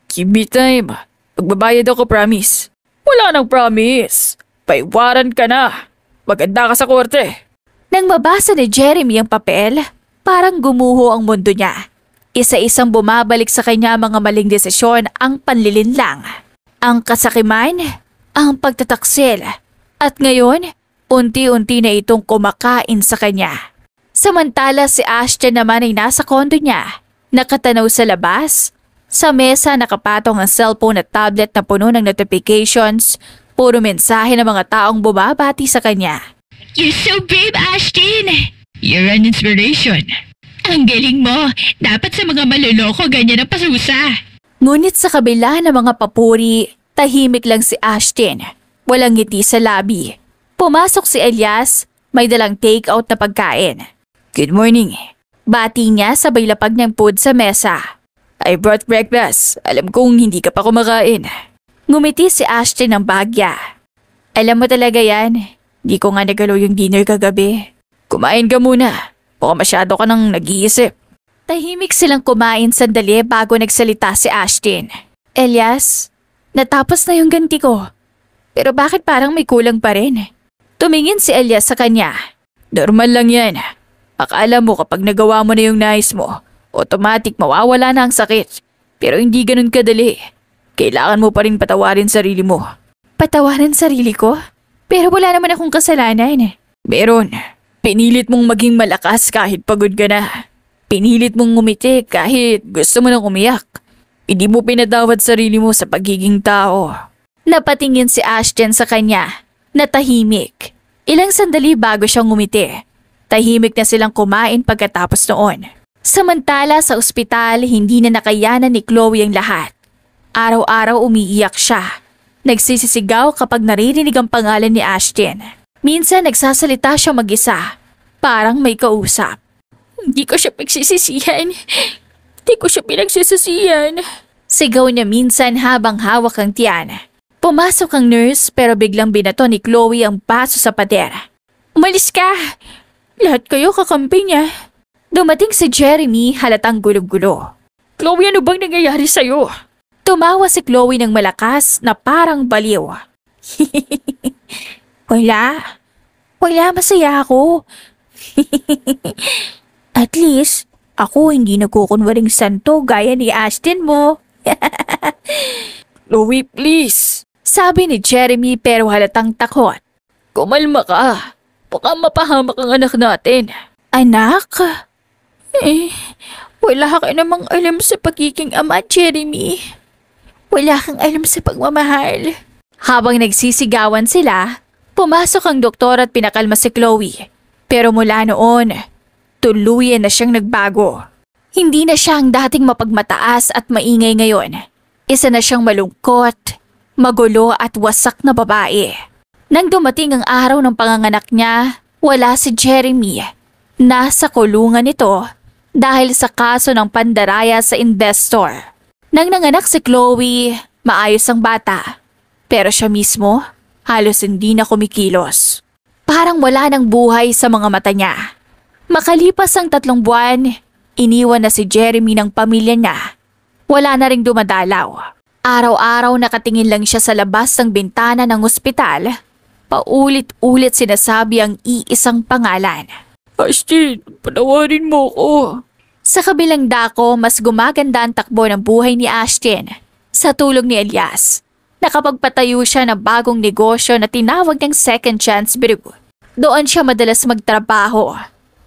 Give me time. Magbabayad ako, promise. Wala nang promise. Paiwaran ka na. Maganda ka sa korte. Nang mabasa ni Jeremy ang papel, parang gumuho ang mundo niya. Isa-isang bumabalik sa kanya mga maling desisyon ang panlilinlang. Ang kasakiman, ang pagtataksil. At ngayon, unti-unti na itong kumakain sa kanya. Samantala si Ashton naman ay nasa kondo niya. Nakatanaw sa labas. Sa mesa nakapatong ang cellphone at tablet na puno ng notifications. Puro mensahe ng mga taong bumabati sa kanya. You're so brave, Ashton! You're an inspiration. Ang galing mo. Dapat sa mga maluloko ganyan ang pasusa. Ngunit sa kabila ng mga papuri, tahimik lang si Ashton. Walang ngiti sa labi. Pumasok si Elias, may dalang take-out na pagkain. Good morning. Bati niya sabay lapag ng food sa mesa. I brought breakfast. Alam kong hindi ka pa kumakain. Ngumiti si Ashton ng bagya. Alam mo talaga yan, di ko nga nagalaw yung dinner kagabi. Kumain ka muna. Baka masyado ka nang nag-iisip. Tahimik silang kumain sandali bago nagsalita si Ashton. Elias, natapos na yung ganti ko. Pero bakit parang may kulang pa rin? Tumingin si Elias sa kanya. Normal lang yan. Akala mo kapag nagawa mo na yung nais mo, automatic mawawala na ang sakit. Pero hindi ganun kadali. Kailangan mo pa rin patawarin sarili mo. Patawarin sarili ko? Pero wala naman akong kasalanan. Meron. Pinilit mong maging malakas kahit pagod ka na. Pinilit mong ngumiti kahit gusto mo nang umiyak. Hindi mo pinatawad sarili mo sa pagiging tao. Napatingin si Ashton sa kanya. Natahimik. Ilang sandali bago siyang ngumiti. Tahimik na silang kumain pagkatapos noon. Samantala sa ospital, hindi na nakayanan ni Chloe ang lahat. Araw-araw umiiyak siya. Nagsisisigaw kapag naririnig ang pangalan ni Ashton. Minsan nagsasalita siya mag-isa. Parang may kausap. Hindi ko siya pagsisisihan. Hindi ko siya pinagsisisihan. Sigaw niya minsan habang hawak ang tiyan. Pumasok ang nurse pero biglang binato ni Chloe ang baso sa pader. Umalis ka! Lahat kayo kakampi niya. Dumating si Jeremy halatang gulo-gulo. Chloe, ano bang nangyayari sa'yo? Tumawa si Chloe ng malakas na parang baliw. Wala. Masaya ako. At least, ako hindi nagkukunwaring santo gaya ni Ashton mo. Chloe, please. Sabi ni Jeremy pero halatang takot. Kumalma ka. Baka mapahamak ang anak natin. Anak? Wala ka namang alam sa pagiging ama, Jeremy. Wala kang alam sa pagmamahal. Habang nagsisigawan sila, pumasok ang doktor at pinakalma si Chloe. Pero mula noon, tuluyan na siyang nagbago. Hindi na siya ang dating mapagmataas at maingay ngayon. Isa na siyang malungkot, magulo at wasak na babae. Nang dumating ang araw ng panganganak niya, wala si Jeremy. Nasa kulungan ito dahil sa kaso ng pandaraya sa investor. Nang nanganak si Chloe, maayos ang bata. Pero siya mismo, halos hindi na kumikilos. Parang wala ng buhay sa mga mata niya. Makalipas ang 3 buwan, iniwan na si Jeremy ng pamilya niya. Wala na ring dumadalaw. Araw-araw nakatingin lang siya sa labas ng bintana ng ospital. Paulit-ulit sinasabi ang iisang pangalan. Ashton, patawarin mo ko. Sa kabilang dako, mas gumaganda ang takbo ng buhay ni Ashton sa tulong ni Elias. Nakapagpatayo siya ng bagong negosyo na tinawag ng Second Chance Brew. Doon siya madalas magtrabaho.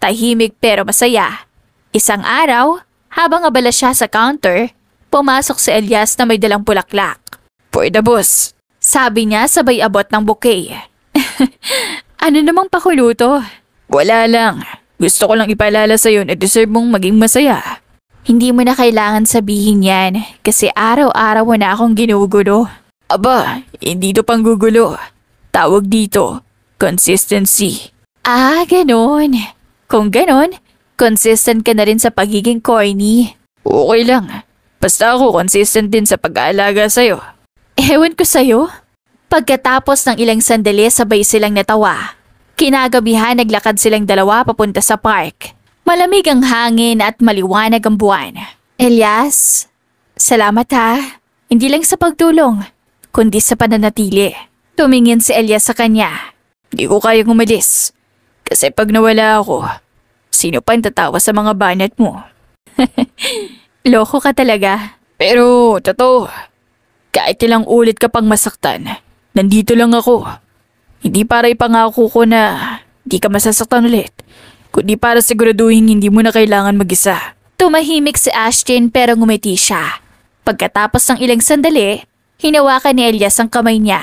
Tahimik pero masaya. Isang araw, habang abala siya sa counter, pumasok si Elias na may dalang bulaklak. Pwede, boss. Sabi niya sabay abot ng bouquet. Ano namang pakuluto? Wala lang. Gusto ko lang ipaalala sa'yo na deserve mong maging masaya. Hindi mo na kailangan sabihin yan kasi araw-araw mo na akong ginugulo. Aba, hindi to panggugulo. Tawag dito, consistency. Ganon. Kung ganon, consistent ka na rin sa pagiging corny. Okay lang. Basta ako consistent din sa pag-aalaga sa'yo. Ewan ko sa'yo. Pagkatapos ng ilang sandali sabay silang natawa. Kinagabihan naglakad silang dalawa papunta sa park. Malamig ang hangin at maliwanag ang buwan. Elias, salamat ha. Hindi lang sa pagtulong, kundi sa pananatili. Tumingin si Elias sa kanya. Di ko kayang umalis. Kasi pag nawala ako, sino pa ang tatawa sa mga banat mo? Loko ka talaga. Pero, totoo, kahit ilang ulit ka pang masaktan, nandito lang ako. Hindi para ipangako ko na di ka masasaktan ulit, kundi para siguraduhin hindi mo na kailangan mag-isa. Tumahimik si Ashton pero ngumiti siya. Pagkatapos ng ilang sandali, hinawakan ni Elias ang kamay niya.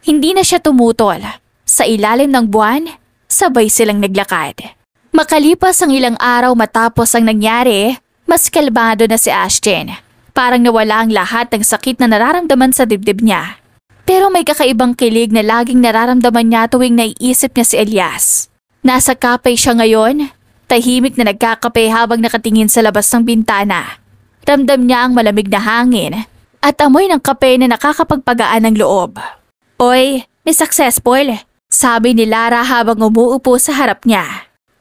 Hindi na siya tumutol. Sa ilalim ng buwan, sabay silang naglakad. Makalipas ang ilang araw matapos ang nangyari, mas kalmado na si Ashton. Parang nawala ang lahat ng sakit na nararamdaman sa dibdib niya. Pero may kakaibang kilig na laging nararamdaman niya tuwing naiisip niya si Elias. Nasa cafe siya ngayon, tahimik na nagkakape habang nakatingin sa labas ng bintana. Ramdam niya ang malamig na hangin at amoy ng kape na nakakapagpagaan ng loob. Oy, Miss Successful, sabi ni Lara habang umuupo sa harap niya.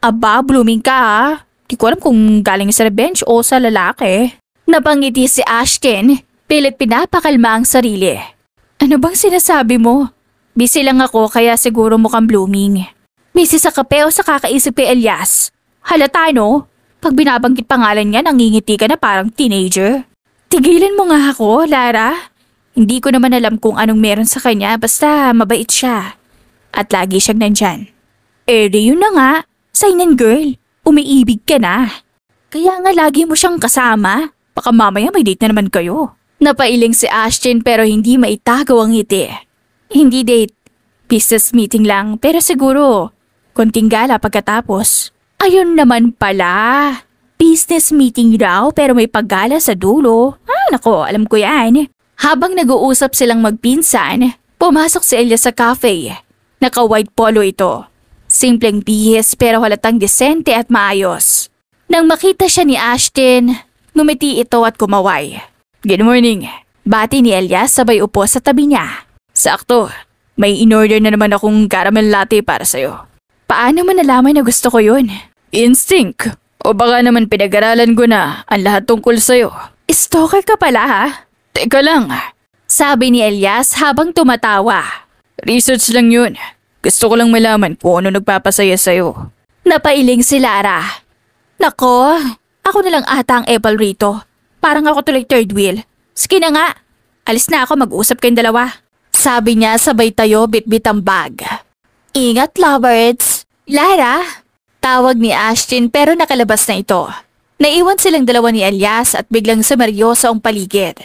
Aba, blooming ka ha. Di ko alam kung galing sa bench o sa lalaki. Napangiti si Ashton, pilit pinapakalma ang sarili. Ano bang sinasabi mo? Busy lang ako kaya siguro mukhang blooming. Busy sa kape o sa kakaisip kay Elias? Halata no? Pag binabanggit pangalan niya, nangingiti ka na parang teenager. Tigilan mo nga ako, Lara. Hindi ko naman alam kung anong meron sa kanya basta mabait siya. At lagi siyang nandyan. Yun na nga. Sign girl. Umiibig ka na. Kaya nga lagi mo siyang kasama. Baka mamaya may date na naman kayo. Napailing si Ashton pero hindi maitago ang ngiti. Hindi date. Business meeting lang pero siguro konting gala pagkatapos. Ayun naman pala. Business meeting raw pero may paggala sa dulo. Nako, alam ko yan. Habang nag-uusap silang magpinsan, pumasok si Elias sa cafe. Naka-white polo ito. Simpleng bihis pero halatang disente at maayos. Nang makita siya ni Ashton, ngumiti ito at kumaway. Good morning. Bati ni Elias sabay upo sa tabi niya. Sakto, may in-order na naman akong caramel latte para sa'yo. Paano mo nalaman na gusto ko yun? Instinct. O baka naman pinag-aralan ko na ang lahat tungkol sa'yo. Stalker ka pala ha? Teka lang. Sabi ni Elias habang tumatawa. Research lang yun. Gusto ko lang malaman kung ano nagpapasaya sa'yo. Napailing si Lara. Nako, ako na lang ata ang apple rito. Parang ako tuloy third wheel. Sige na nga, alis na ako, mag-usap kayong dalawa. Sabi niya sabay tayo bitbit ang bag. Ingat, lovebirds. Lara! Tawag ni Ashton pero nakalabas na ito. Naiwan silang dalawa ni Elias at biglang sumeryoso ang paligid.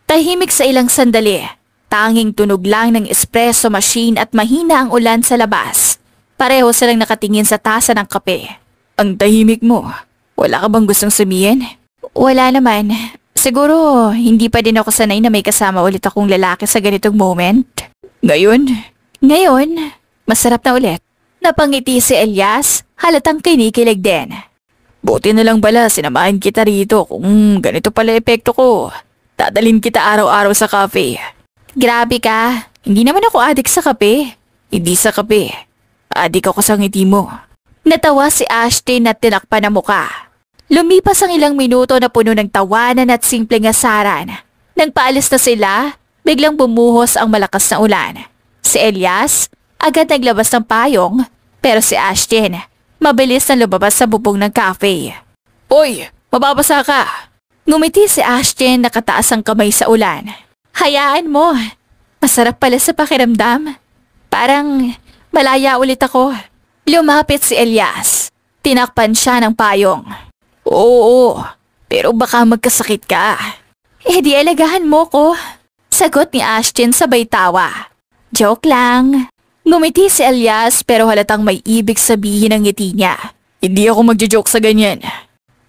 Tahimik sa ilang sandali. Tanging tunog lang ng espresso machine at mahina ang ulan sa labas. Pareho silang nakatingin sa tasa ng kape. Ang tahimik mo. Wala ka bang gustong sabihin? Wala naman. Siguro hindi pa din ako sanay na may kasama ulit akong lalaki sa ganitong moment. Ngayon? Ngayon, masarap na ulit. Napangiti si Elias, halatang kinikilig din. Buti na lang pala sinamahan kita rito kung ganito pala epekto ko. Dadalhin kita araw-araw sa cafe. Grabe ka, hindi naman ako adik sa kape. Hindi sa kape, adik ako sa ngiti mo. Natawa si Ashton at tinakpan ang muka. Lumipas ang ilang minuto na puno ng tawanan at simpleng asaran. Nang paalis na sila, biglang bumuhos ang malakas na ulan. Si Elias agad naglabas ng payong, pero si Ashton mabilis na lumabas sa bubong ng cafe. Hoy, mababasa ka! Ngumiti si Ashton, nakataas ang kamay sa ulan. Hayaan mo, masarap pala sa pakiramdam. Parang malaya ulit ako. Lumapit si Elias. Tinakpan siya ng payong. Oo, pero baka magkasakit ka. Eh di alagahan mo ko. Sagot ni Ashton sabay tawa. Joke lang. Ngumiti si Elias pero halatang may ibig sabihin ang ngiti niya. Hindi ako magjo-joke sa ganyan.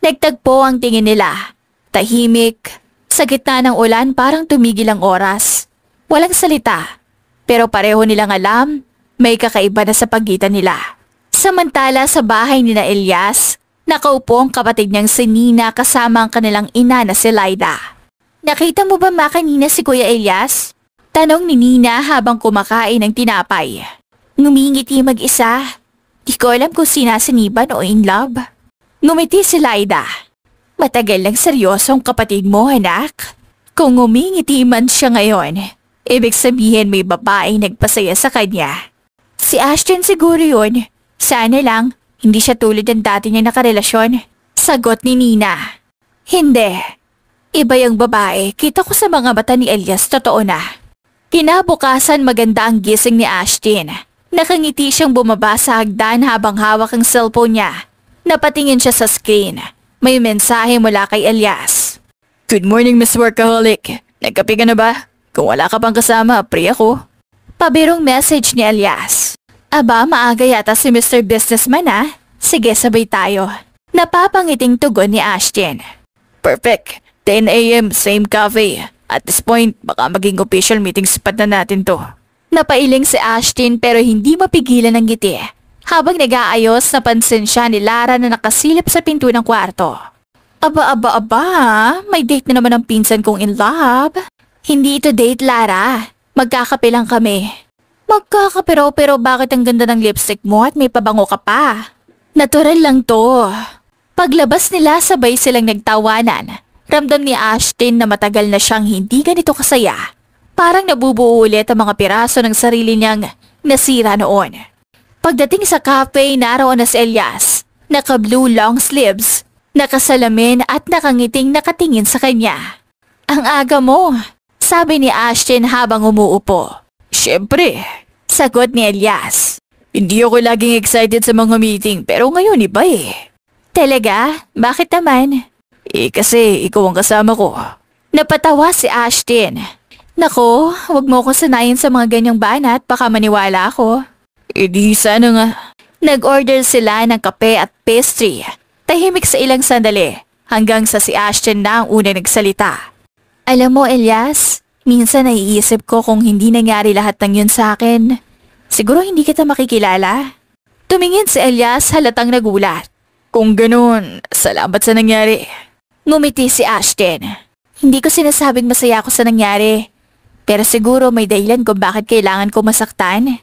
Nagtagpo ang tingin nila. Tahimik. Sa gitna ng ulan parang tumigil ang oras. Walang salita. Pero pareho nilang alam, may kakaiba na sa pagitan nila. Samantala sa bahay ni na Elias, nakaupo ang kapatid niyang si Nina kasama ang kanilang ina na si Lyda. Nakita mo ba kanina si Kuya Elias? Tanong ni Nina habang kumakain ng tinapay. Ngumingiti mag-isa. Di ko alam kung sinasaniban o in love. Ngumiti si Lyda. Matagal lang seryoso ang kapatid mo, anak. Kung ngumingiti man siya ngayon, ibig sabihin may babae nagpasaya sa kanya. Si Ashton siguro yun. Sana lang, hindi siya tulad ng dati niya nakarelasyon. Sagot ni Nina. Hindi. Iba yung babae, kita ko sa mga mata ni Elias, totoo na. Kinabukasan maganda ang gising ni Ashton. Nakangiti siyang bumaba sa hagdan habang hawak ang cellphone niya. Napatingin siya sa screen. May mensahe mula kay Elias. Good morning, Miss Workaholic. Nagkape ka na ba? Kung wala ka pang kasama, free ako. Pabirong message ni Elias. Aba, maaga yata si Mr. Businessman ah. Sige, sabay tayo. Napapangiting tugon ni Ashton. Perfect. 10 a.m. same cafe. At this point, baka maging official meeting spot na natin to. Napailing si Ashton pero hindi mapigilan ng ngiti. Habang nag-aayos, napansin siya ni Lara na nakasilip sa pinto ng kwarto. Aba, may date na naman ang pinsan kong in love. Hindi ito date, Lara. Magkakape lang kami. Magkakape raw pero bakit ang ganda ng lipstick mo at may pabango ka pa? Natural lang to. Paglabas nila, sabay silang nagtawanan. Ramdam ni Ashton na matagal na siyang hindi ganito kasaya. Parang nabubuo ulit ang mga piraso ng sarili niyang nasira noon. Pagdating sa cafe, naroon na si Elias. Naka-blue long sleeves, nakasalamin at nakangiting nakatingin sa kanya. Ang aga mo, sabi ni Ashton habang umuupo. Siyempre, sagot ni Elias. Hindi ako laging excited sa mga meeting pero ngayon iba eh. Talaga? Bakit naman? Kasi ikaw ang kasama ko. Napatawa si Ashton. Nako, wag mo ko sanayin sa mga ganyang banat, baka maniwala ako. Di sana nga. Nag-order sila ng kape at pastry. Tahimik sa ilang sandali, hanggang sa si Ashton na ang una nagsalita. Alam mo, Elias, minsan naiisip ko kung hindi nangyari lahat ng yun sa akin. Siguro hindi kita makikilala. Tumingin si Elias halatang nagulat. Kung ganun, salamat sa nangyari. Ngumiti si Ashton. Hindi ko sinasabing masaya ako sa nangyari. Pero siguro may dahilan kung bakit kailangan ko masaktan.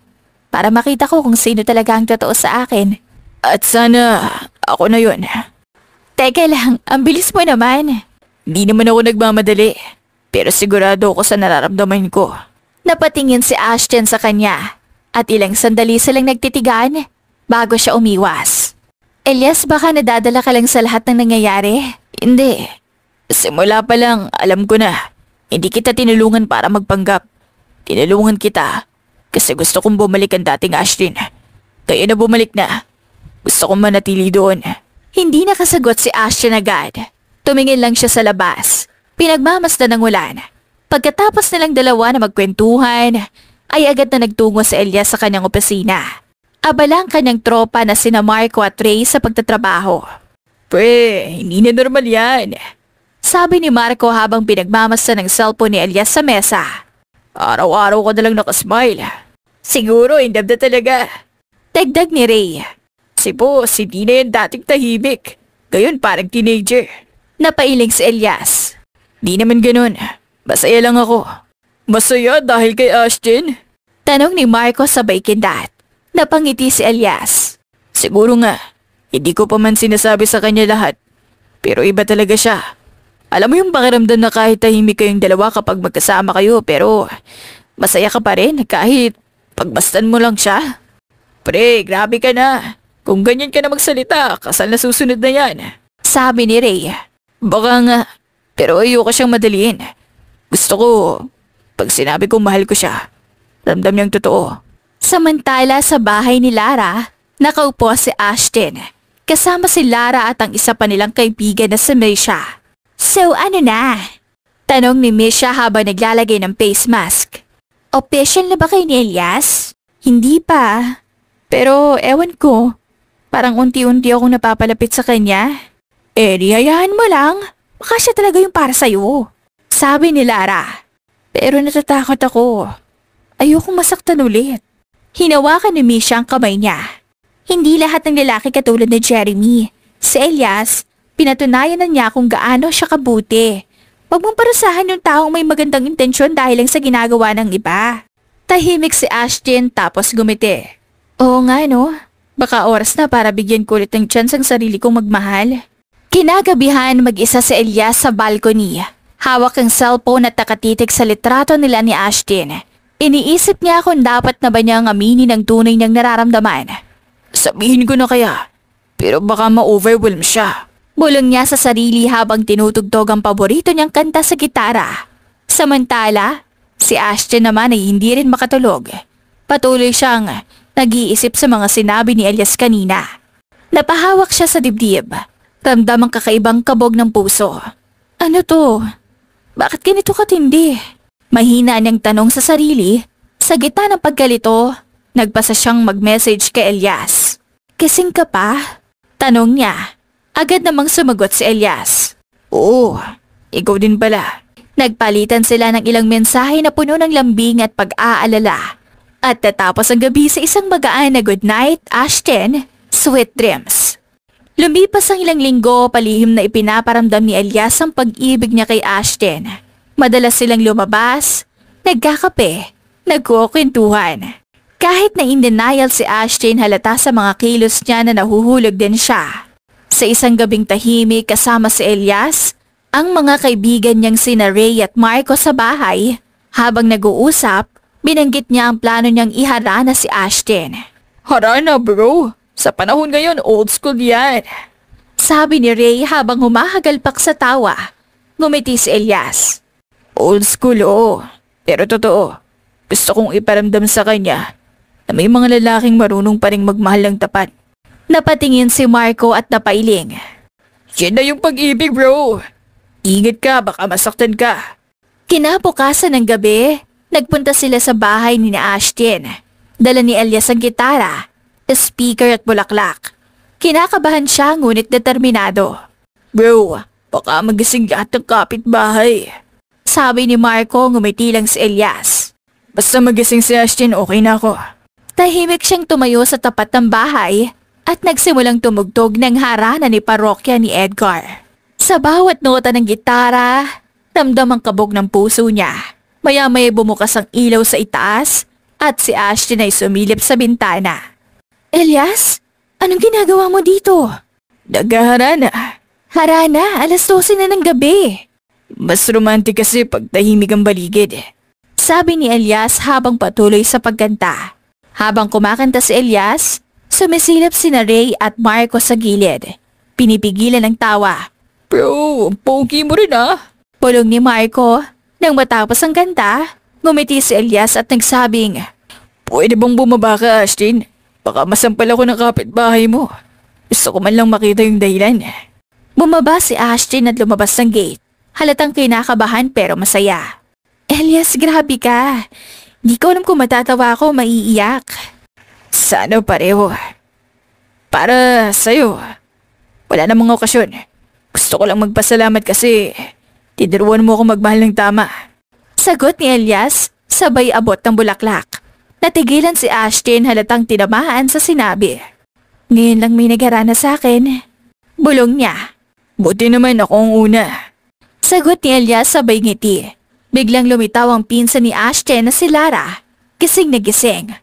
Para makita ko kung sino talaga ang totoo sa akin. At sana ako na yun. Teka lang, ang bilis mo naman. Hindi naman ako nagmamadali. Pero sigurado ako sa nararamdaman ko. Napatingin si Ashton sa kanya. At ilang sandali silang nagtitigan bago siya umiwas. Elias, baka nadadala ka lang sa lahat ng nangyayari? Hindi. Simula pa lang, alam ko na. Hindi kita tinulungan para magpanggap. Tinulungan kita kasi gusto kong bumalik ang dating Ashlyn. Kaya na bumalik na. Gusto kong manatili doon. Hindi nakasagot si Ashton agad. Tumingin lang siya sa labas. Pinagmamasdan ng ulan. Pagkatapos nilang dalawa na magkwentuhan, ay agad na nagtungo si Elias sa kanyang opisina. Abala ang kanyang tropa na sina Marco at Ray sa pagtatrabaho. Pre, hindi na normal yan. Sabi ni Marco habang pinagmamasdan ng cellphone ni Elias sa mesa. Araw-araw ka nalang nakasmile. Siguro, indab na talaga. Dagdag ni Ray. Si boss, hindi na yan dating tahimik. Ngayon parang teenager. Napailing si Elias. Di naman ganun. Masaya lang ako. Masaya dahil kay Ashton? Tanong ni Marco sabay kindat. Napangiti si Elias. Siguro nga, hindi ko pa man sinasabi sa kanya lahat. Pero iba talaga siya. Alam mo yung pakiramdam na kahit tahimik kayong dalawa kapag magkasama kayo pero masaya ka pa rin kahit pagbastan mo lang siya? Pre, grabe ka na. Kung ganyan ka na magsalita, kasal na susunod na yan. Sabi ni Ray. Baka nga, pero ayoko siyang madaliin. Gusto ko, pag sinabi kong mahal ko siya, ramdam niyang totoo. Samantala sa bahay ni Lara, nakaupo si Ashton. Kasama si Lara at ang isa pa nilang kaibigan na si Misha. So ano na? Tanong ni Misha habang naglalagay ng face mask. Official na ba kayo ni Elias? Hindi pa. Pero ewan ko, parang unti-unti akong napapalapit sa kanya. Hayaan mo lang. Baka siya talaga yung para sa'yo. Sabi ni Lara. Pero natatakot ako. Ayokong masaktan ulit. Hinawakan ni Misha ang kamay niya. Hindi lahat ng lalaki katulad ni Jeremy. Si Elias, pinatunayan na niya kung gaano siya kabuti. Huwag mong parusahan yung taong may magandang intensyon dahil lang sa ginagawa ng iba. Tahimik si Ashton tapos gumiti. Oo nga no, baka oras na para bigyan ko ulit ng chance ang sarili kong magmahal. Kinagabihan mag-isa si Elias sa balcony. Hawak ang cellphone at nakatitig sa litrato nila ni Ashton. Iniisip niya kung dapat na ba niyang aminin ang tunay niyang nararamdaman. Sabihin ko na kaya, pero baka ma-overwhelm siya. Bulong niya sa sarili habang tinutugtog ang paborito niyang kanta sa gitara. Samantala, si Ashton naman ay hindi rin makatulog. Patuloy siyang nag-iisip sa mga sinabi ni Elias kanina. Napahawak siya sa dibdib. Ramdam ang kakaibang kabog ng puso. Ano to? Bakit ganito katindi? Mahina niyang tanong sa sarili. Sa gitna ng pagkalito, nagpasa siyang mag-message kay Elias. Kising ka pa? Tanong niya. Agad namang sumagot si Elias. Oo, ikaw din pala. Nagpalitan sila ng ilang mensahe na puno ng lambing at pag-aalala. At natapos ang gabi sa isang magaan na good night, Ashton, sweet dreams. Lumipas ang ilang linggo, palihim na ipinaparamdam ni Elias ang pag-ibig niya kay Ashton. Madalas silang lumabas, nagkakape, nagkukwentuhan. Kahit na in denial si Ashton, halata sa mga kilos niya na nahuhulog din siya. Sa isang gabing tahimik kasama si Elias, ang mga kaibigan niyang sina Ray at Marco sa bahay. Habang nag-uusap, binanggit niya ang plano niyang iharana si Ashton. Harana bro, sa panahon ngayon old school yan. Sabi ni Ray habang humahagalpak sa tawa. Ngumiti si Elias. Old school oo, pero totoo. Gusto kong iparamdam sa kanya na may mga lalaking marunong pa ring magmahal ng tapat. Napatingin si Marco at napailing. Yan na yung pag-ibig bro. Ingat ka, baka masaktan ka. Kinabukasan ng gabi, nagpunta sila sa bahay ni Ashton. Dala ni Elias ang gitara, speaker at bulaklak. Kinakabahan siya ngunit determinado. Bro, baka magising lahat ng kapitbahay. Sabi ni Marco, ngumiti lang si Elias. Basta magising si Ashton, okay na ako. Tahimik siyang tumayo sa tapat ng bahay at nagsimulang tumugtog ng harana ni parokya ni Edgar. Sa bawat nota ng gitara, ramdam ang kabog ng puso niya. Maya-maya bumukas ang ilaw sa itaas at si Ashton ay sumilip sa bintana. Elias, anong ginagawa mo dito? Naghaharana. Harana, 12:00 na ng gabi. Mas romantic kasi pag tahimik ang baligid. Sabi ni Elias habang patuloy sa pagkanta. Habang kumakanta si Elias, Sumisilip sina Ray at Marco sa gilid. Pinipigilan ng tawa. Bro, ang pogi mo rin Pulong ni Marco. Nang matapos ang kanta, ngumiti si Elias at nagsabing, Pwede bang bumaba ka, Ashtin? Baka masampal ako ng kapitbahay mo. Gusto ko man lang makita yung dahilan. Bumaba si Ashtin at lumabas ng gate. Halatang kinakabahan pero masaya. Elias, grabe ka. Di ko alam kung matatawa ako o maiiyak. Sana pareho. Para sa'yo. Wala namang okasyon. Gusto ko lang magpasalamat kasi tinuruan mo ako magmahal ng tama. Sagot ni Elias, sabay abot ng bulaklak. Natigilan si Ashtin halatang tinamaan sa sinabi. Ngayon lang may nagharana sa akin. Bulong niya. Buti naman ako ang una. Sagot ni Elias sabay ngiti. Biglang lumitaw ang pinsan ni Ashtin na si Lara. Gising na gising.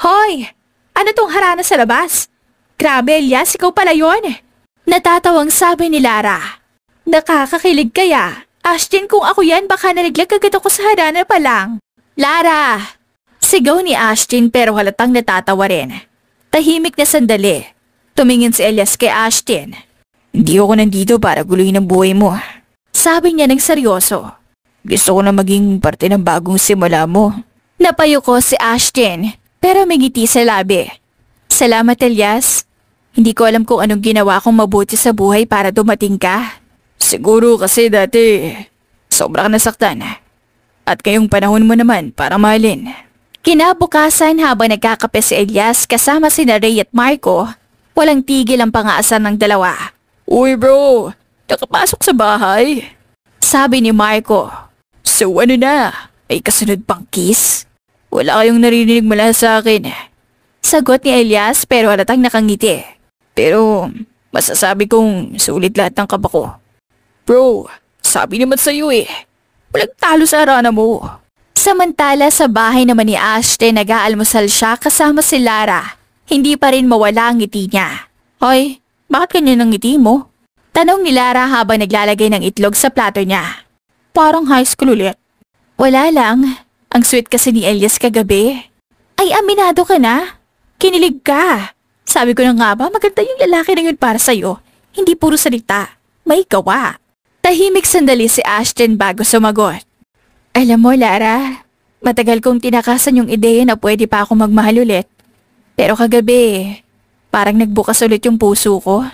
Hoy! Ano tong harana sa labas? Grabe Elias, ikaw pala yun. Natatawang sabi ni Lara. Nakakakilig kaya. Ashtin, kung ako yan baka nalaglag agad ako sa harana pa lang. Lara! Sigaw ni Ashtin pero halatang natatawa rin. Tahimik na sandali. Tumingin si Elias kay Ashtin. Hindi ako nandito para guluhin ang buhay mo. Sabi niya ng seryoso. Gusto ko na maging parte ng bagong simula mo. Napayuko si Ashtin pero may ngiti sa labi. Salamat Elias. Hindi ko alam kung anong ginawa kong mabuti sa buhay para dumating ka. Siguro kasi dati sobrang nasaktan. At ngayong panahon mo naman para mahalin. Kinabukasan habang nagkakape si Elias kasama sina Ray at Marco, walang tigil ang pangaasar ng dalawa. Uy bro, nakapasok sa bahay. Sabi ni Marco. So ano na? May kasunod pang kiss? Wala kayong naririnig mula sa akin. Sagot ni Elias pero halatang nakangiti. Pero masasabi kong sulit lahat ng kaba ko. Bro, sabi naman sa'yo walang talo sa arana mo. Samantala sa bahay naman ni Ashton nag-aalmusal siya kasama si Lara. Hindi pa rin mawala ang ngiti niya. Hoy, bakit ganyan ang ngiti mo? Tanong ni Lara habang naglalagay ng itlog sa plato niya. Parang high school ulit. Wala lang. Ang sweet kasi ni Elias kagabi. Ay, aminado ka na. Kinilig ka. Sabi ko na nga ba, maganda yung lalaki na yun para sa'yo. Hindi puro salita. May gawa. Tahimik sandali si Ashton bago sumagot. Alam mo, Lara, matagal kong tinakasan yung ideya na pwede pa ako magmahal ulit. Pero kagabi, parang nagbukas ulit yung puso ko.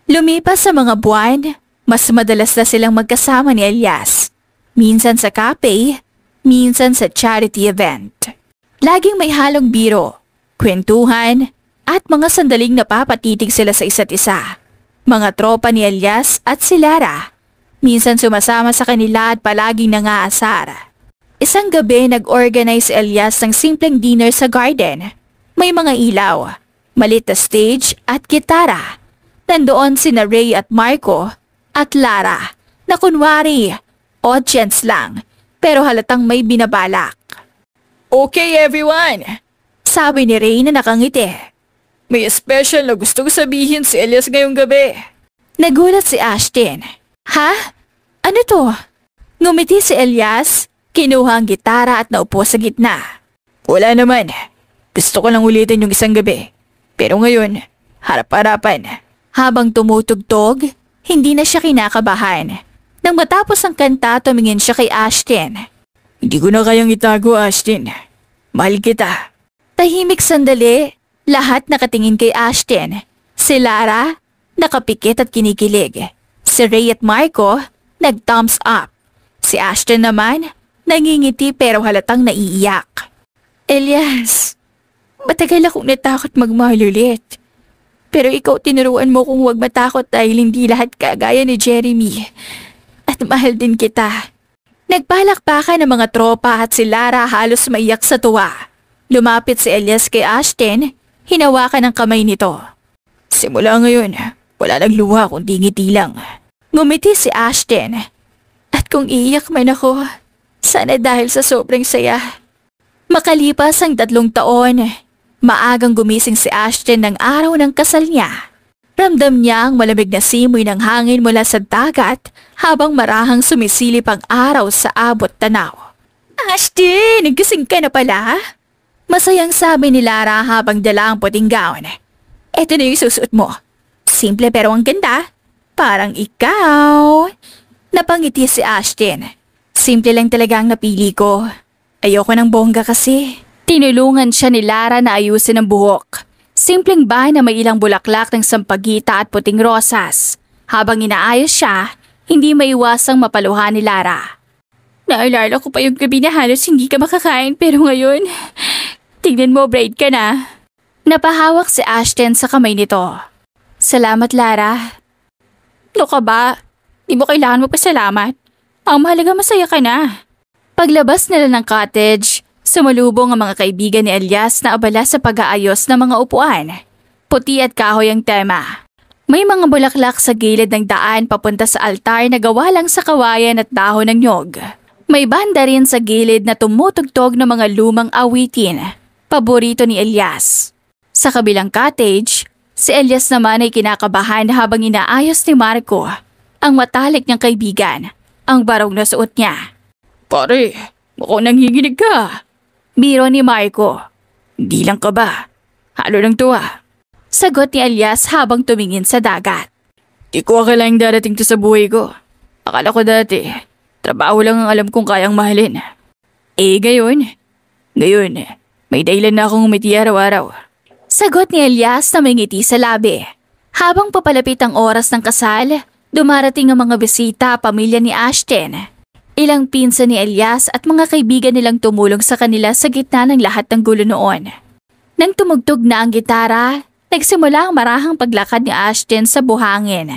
Lumipas sa mga buwan, mas madalas na silang magkasama ni Elias. Minsan sa cafe, minsan sa charity event. Laging may halong biro, kwentuhan, at mga sandaling napapatitig sila sa isa't isa. Mga tropa ni Elias at si Lara. Minsan sumasama sa kanila at palaging nangaasar. Isang gabi nag-organize si Elias ng simpleng dinner sa garden. May mga ilaw, malit na stage at gitara. Nandoon sina Ray at Marco at Lara na kunwari audience lang pero halatang may binabalak. Okay everyone! Sabi ni Ray na nakangiti. May special na gusto ko sabihin si Elias ngayong gabi. Nagulat si Ashton. Ha? Ano to? Ngumiti si Elias, kinuha ang gitara at naupo sa gitna. Wala naman. Gusto ko lang ulitin yung isang gabi. Pero ngayon, harap-harapan. Habang tumutugtog, hindi na siya kinakabahan. Nang matapos ang kanta, tumingin siya kay Ashton. Hindi ko na kayang itago, Ashton. Mahal kita. Tahimik sandali, lahat nakatingin kay Ashton. Si Lara, nakapikit at kinikilig. Si Ray at Marco, nag-thumbs up. Si Ashton naman, nangingiti pero halatang naiiyak. Elias, matagal akong natakot magmahal ulit. Pero ikaw tinuruan mo kung huwag matakot dahil hindi lahat kagaya ni Jeremy. At mahal din kita. Nagpalakpakan ng mga tropa at si Lara halos maiyak sa tuwa. Lumapit si Elias kay Ashton, hinawakan ang kamay nito. Simula ngayon, wala nang luha kundi ngiti lang. Ngumiti si Ashton. At kung iiyak man ako, sana dahil sa sobrang saya. Makalipas ang 3 taon, maagang gumising si Ashton ng araw ng kasal niya. Ramdam niya ang malamig na simoy ng hangin mula sa dagat habang marahang sumisilip ang araw sa abot tanaw. Ashton, nagising ka na pala? Masayang sabi ni Lara habang dala ang puting gown. Eto na yung susuot mo. Simple pero ang ganda. Parang ikaw. Napangiti si Ashton. Simple lang talaga ang napili ko. Ayoko ng bongga kasi. Tinulungan siya ni Lara na ayusin ang buhok. Simpleng bahay na may ilang bulaklak ng sampagita at puting rosas. Habang inaayos siya, hindi maiwasang mapaluhan ni Lara. Naalala ko pa yung gabi na halos hindi ka makakain pero ngayon, tignan mo braid ka na. Napahawak si Ashton sa kamay nito. Salamat Lara. Ano ka ba? Di mo kailangan mo pasalamat. Ang mahalaga masaya ka na. Paglabas nila ng cottage, sumalubong ang mga kaibigan ni Elias na abala sa pag-aayos ng mga upuan. Puti at kahoy ang tema. May mga bulaklak sa gilid ng daan papunta sa altar na gawa lang sa kawayan at dahon ng nyog. May banda rin sa gilid na tumutugtog ng mga lumang awitin, paborito ni Elias. Sa kabilang cottage, si Elias naman ay kinakabahan habang inaayos ni Marco ang matalik niyang kaibigan, ang barong na suot niya. Pare, mukhang nanginginig ka. Biro ni Marco. Hindi lang ka ba? Halo lang to ah. Sagot ni Elias habang tumingin sa dagat. Di ko akalaing darating to sa buhay ko. Akala ko dati, trabaho lang ang alam kong kayang mahalin. Ngayon, may dahilan na akong umiti araw-araw. Sagot ni Elias na may ngiti sa labi. Habang papalapit ang oras ng kasal, dumarating ang mga bisita pamilya ni Ashton. Ilang pinsan ni Elias at mga kaibigan nilang tumulong sa kanila sa gitna ng lahat ng gulo noon. Nang tumugtog na ang gitara, nagsimula ang marahang paglakad ni Ashton sa buhangin.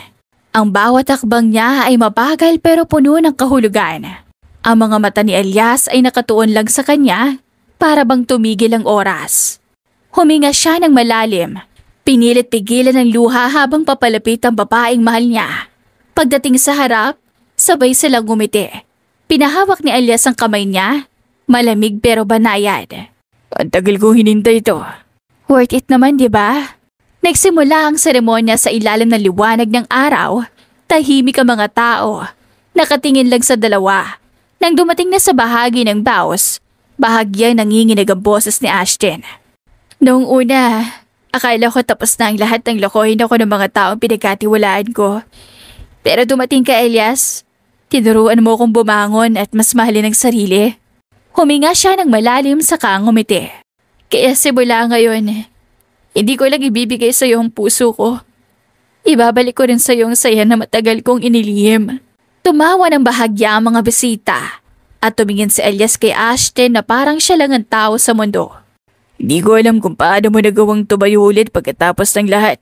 Ang bawat hakbang niya ay mabagal pero puno ng kahulugan. Ang mga mata ni Elias ay nakatuon lang sa kanya para bang tumigil ang oras. Huminga siya ng malalim. Pinilit pigilan ng luha habang papalapit ang babaeng mahal niya. Pagdating sa harap, sabay silang ngumiti. Pinahawak ni Elias ang kamay niya, malamig pero banayad. Ang tagal kong hinintay ito. Worth it naman, di ba? Nagsimula ang seremonya sa ilalim ng liwanag ng araw. Tahimik ang mga tao. Nakatingin lang sa dalawa. Nang dumating na sa bahagi ng vows, bahagyang nanginginig ang boses ni Ashton. Noong una, akala ko tapos na ang lahat ng lokohin ako ng mga taong pinagkatiwalaan ko. Pero dumating ka, Elias. Tinuruan mo kong bumangon at mas mahalin ang sarili. Huminga siya ng malalim saka ngumiti. Kaya simula ngayon, hindi ko lang ibibigay sa iyo ang puso ko. Ibabalik ko rin sa iyo ang saya na matagal kong inilihim. Tumawa ng bahagya ang mga bisita at tumingin si Elias kay Ashton na parang siya lang ang tao sa mundo. Hindi ko alam kung paano mo nagawang tumayo ulit pagkatapos ng lahat.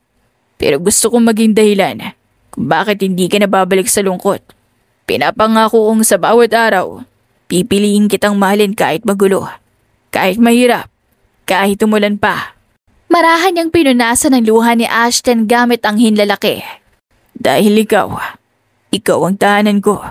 Pero gusto kong maging dahilan kung bakit hindi ka nababalik sa lungkot. Pinapangako kong sa bawat araw, pipiliin kitang mahalin kahit magulo, kahit mahirap, kahit umulan pa. Marahan niyang pinunasan ng luha ni Ashton gamit ang hinlalaki. Dahil ikaw ang tahanan ko.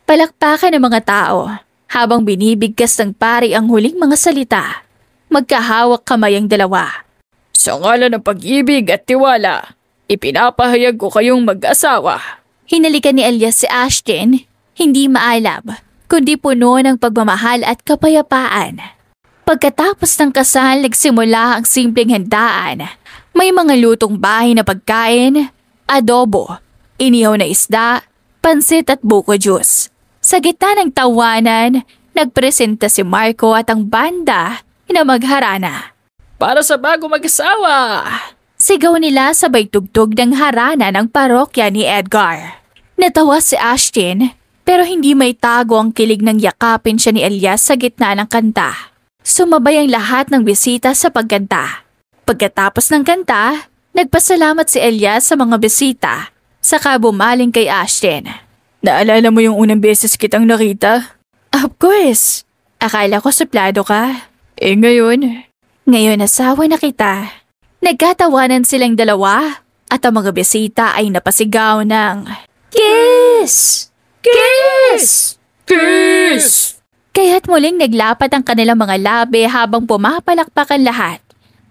Palakpakan ng mga tao habang binibigkas ng pari ang huling mga salita. Magkahawak kamay ang dalawa. Sa ngalan ng pag-ibig at tiwala, ipinapahayag ko kayong mag-asawa. Hinalikan ni Elias si Ashton, hindi maalab, kundi puno ng pagmamahal at kapayapaan. Pagkatapos ng kasal, nagsimula ang simpleng handaan. May mga lutong bahay na pagkain, adobo, inihaw na isda, pansit at buko juice. Sa gitna ng tawanan, nagpresenta si Marco at ang banda na magharana. Para sa bago mag-asawa! Sigaw nila sabay tugtog ng harana ng parokya ni Edgar. Natawa si Ashton pero hindi may tago ang kilig ng yakapin siya ni Elias sa gitna ng kanta. Sumabay ang lahat ng bisita sa pagkanta. Pagkatapos ng kanta, nagpasalamat si Elias sa mga bisita, saka bumaling kay Ashton. Naalala mo yung unang beses kitang nakita? Of course. Akala ko suplado ka. Ngayon? Ngayon asawa na kita. Nagkatawanan silang dalawa at ang mga bisita ay napasigaw ng Kiss! Kiss! Kiss! Kaya't muling naglapat ang kanilang mga labi habang pumapalakpak ang lahat.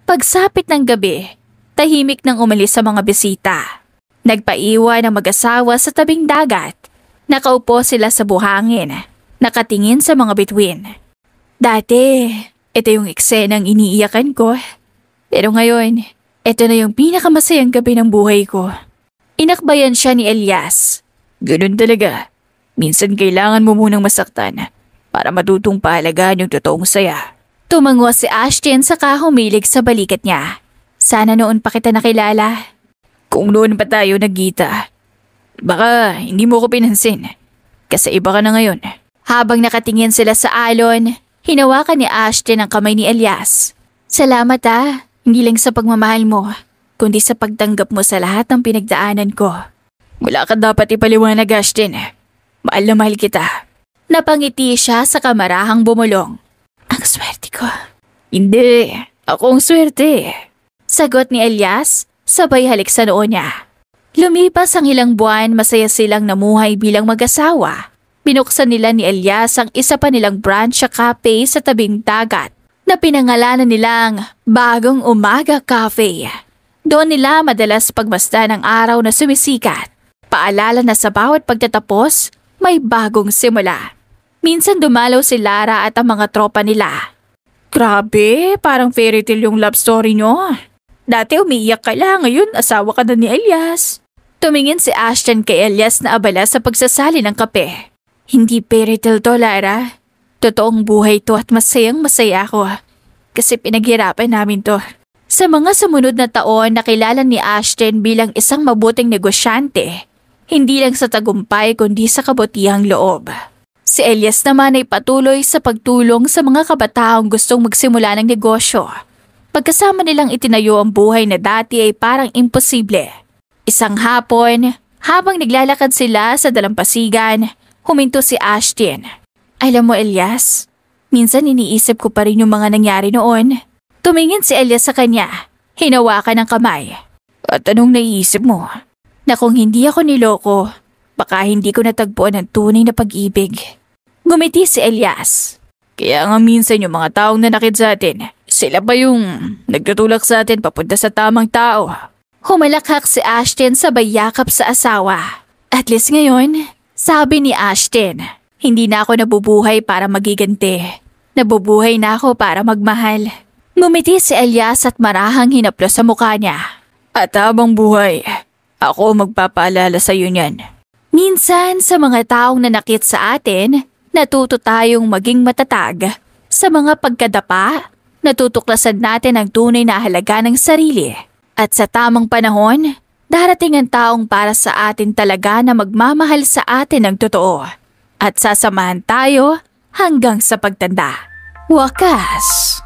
Pagsapit ng gabi, tahimik nang umalis sa mga bisita. Nagpaiwan ang mag-asawa sa tabing dagat. Nakaupo sila sa buhangin, nakatingin sa mga bituin. Dati, ito yung eksenang iniiyakan ko. Pero ngayon, Ito na yung pinakamasayang gabi ng buhay ko. Inakbayan siya ni Elias. Ganun talaga. Minsan kailangan mo munang masaktan para matutong pahalagahan yung totoong saya. Tumango si Ashton saka humilig sa balikat niya. Sana noon pa kita nakilala. Kung noon pa tayo nagkita, baka hindi mo ko pinansin. Kasi iba ka na ngayon. Habang nakatingin sila sa alon, hinawakan ni Ashton ang kamay ni Elias. Salamat hindi lang sa pagmamahal mo, kundi sa pagtanggap mo sa lahat ng pinagdaanan ko. Wala ka dapat ipaliwanag, Ashton. Mahal na mahal kita. Napangiti siya sa kamarahang bumulong. Ang swerte ko. Hindi, ako ang swerte. Sagot ni Elias, sabay halik sa noo niya. Lumipas ang ilang buwan, masaya silang namuhay bilang mag-asawa. Binuksan nila ni Elias ang isa pa nilang branch sa cafe sa tabing dagat na pinangalanan nilang Bagong Umaga Cafe. Doon nila madalas pagmasdan ang araw na sumisikat. Paalala na sa bawat pagtatapos, may bagong simula. Minsan dumalaw si Lara at ang mga tropa nila. Grabe, parang fairy tale yung love story nyo. Dati umiiyak ka lang, ngayon asawa ka na ni Elias. Tumingin si Ashton kay Elias na abala sa pagsasali ng kape. Hindi fairy tale to, Lara. Totoong buhay to at masayang-masaya ako. Kasi pinaghirapan namin to. Sa mga sumunod na taon, nakilala ni Ashton bilang isang mabuting negosyante. Hindi lang sa tagumpay kundi sa kabutihang loob. Si Elias naman ay patuloy sa pagtulong sa mga kabataang gustong magsimula ng negosyo. Pagkasama nilang itinayo ang buhay na dati ay parang imposible. Isang hapon, habang naglalakad sila sa dalampasigan, huminto si Ashton. Alam mo, Elias, minsan iniisip ko pa rin yung mga nangyari noon. Tumingin si Elias sa kanya, hinawakan ng kamay. At anong naiisip mo? Na kung hindi ako niloko, baka hindi ko natagpuan ang tunay na pag-ibig. Ngumiti si Elias. Kaya nga minsan yung mga taong nanakit sa atin, sila pa yung nagtutulak sa atin papunta sa tamang tao. Humalakhak si Ashton sabay yakap sa asawa. At least ngayon, sabi ni Ashton, hindi na ako nabubuhay para magiganti. Nabubuhay na ako para magmahal. Ngumiti si Elias at marahang hinaplos sa mukha niya. At habang buhay, ako magpapaalala sa iyo niyan. Minsan sa mga taong nanakit sa atin, natuto tayong maging matatag. Sa mga pagkadapa, natutuklasan natin ang tunay na halaga ng sarili. At sa tamang panahon, darating ang taong para sa atin talaga na magmamahal sa atin ng totoo. At sasamahan tayo hanggang sa pagtanda. Wakas!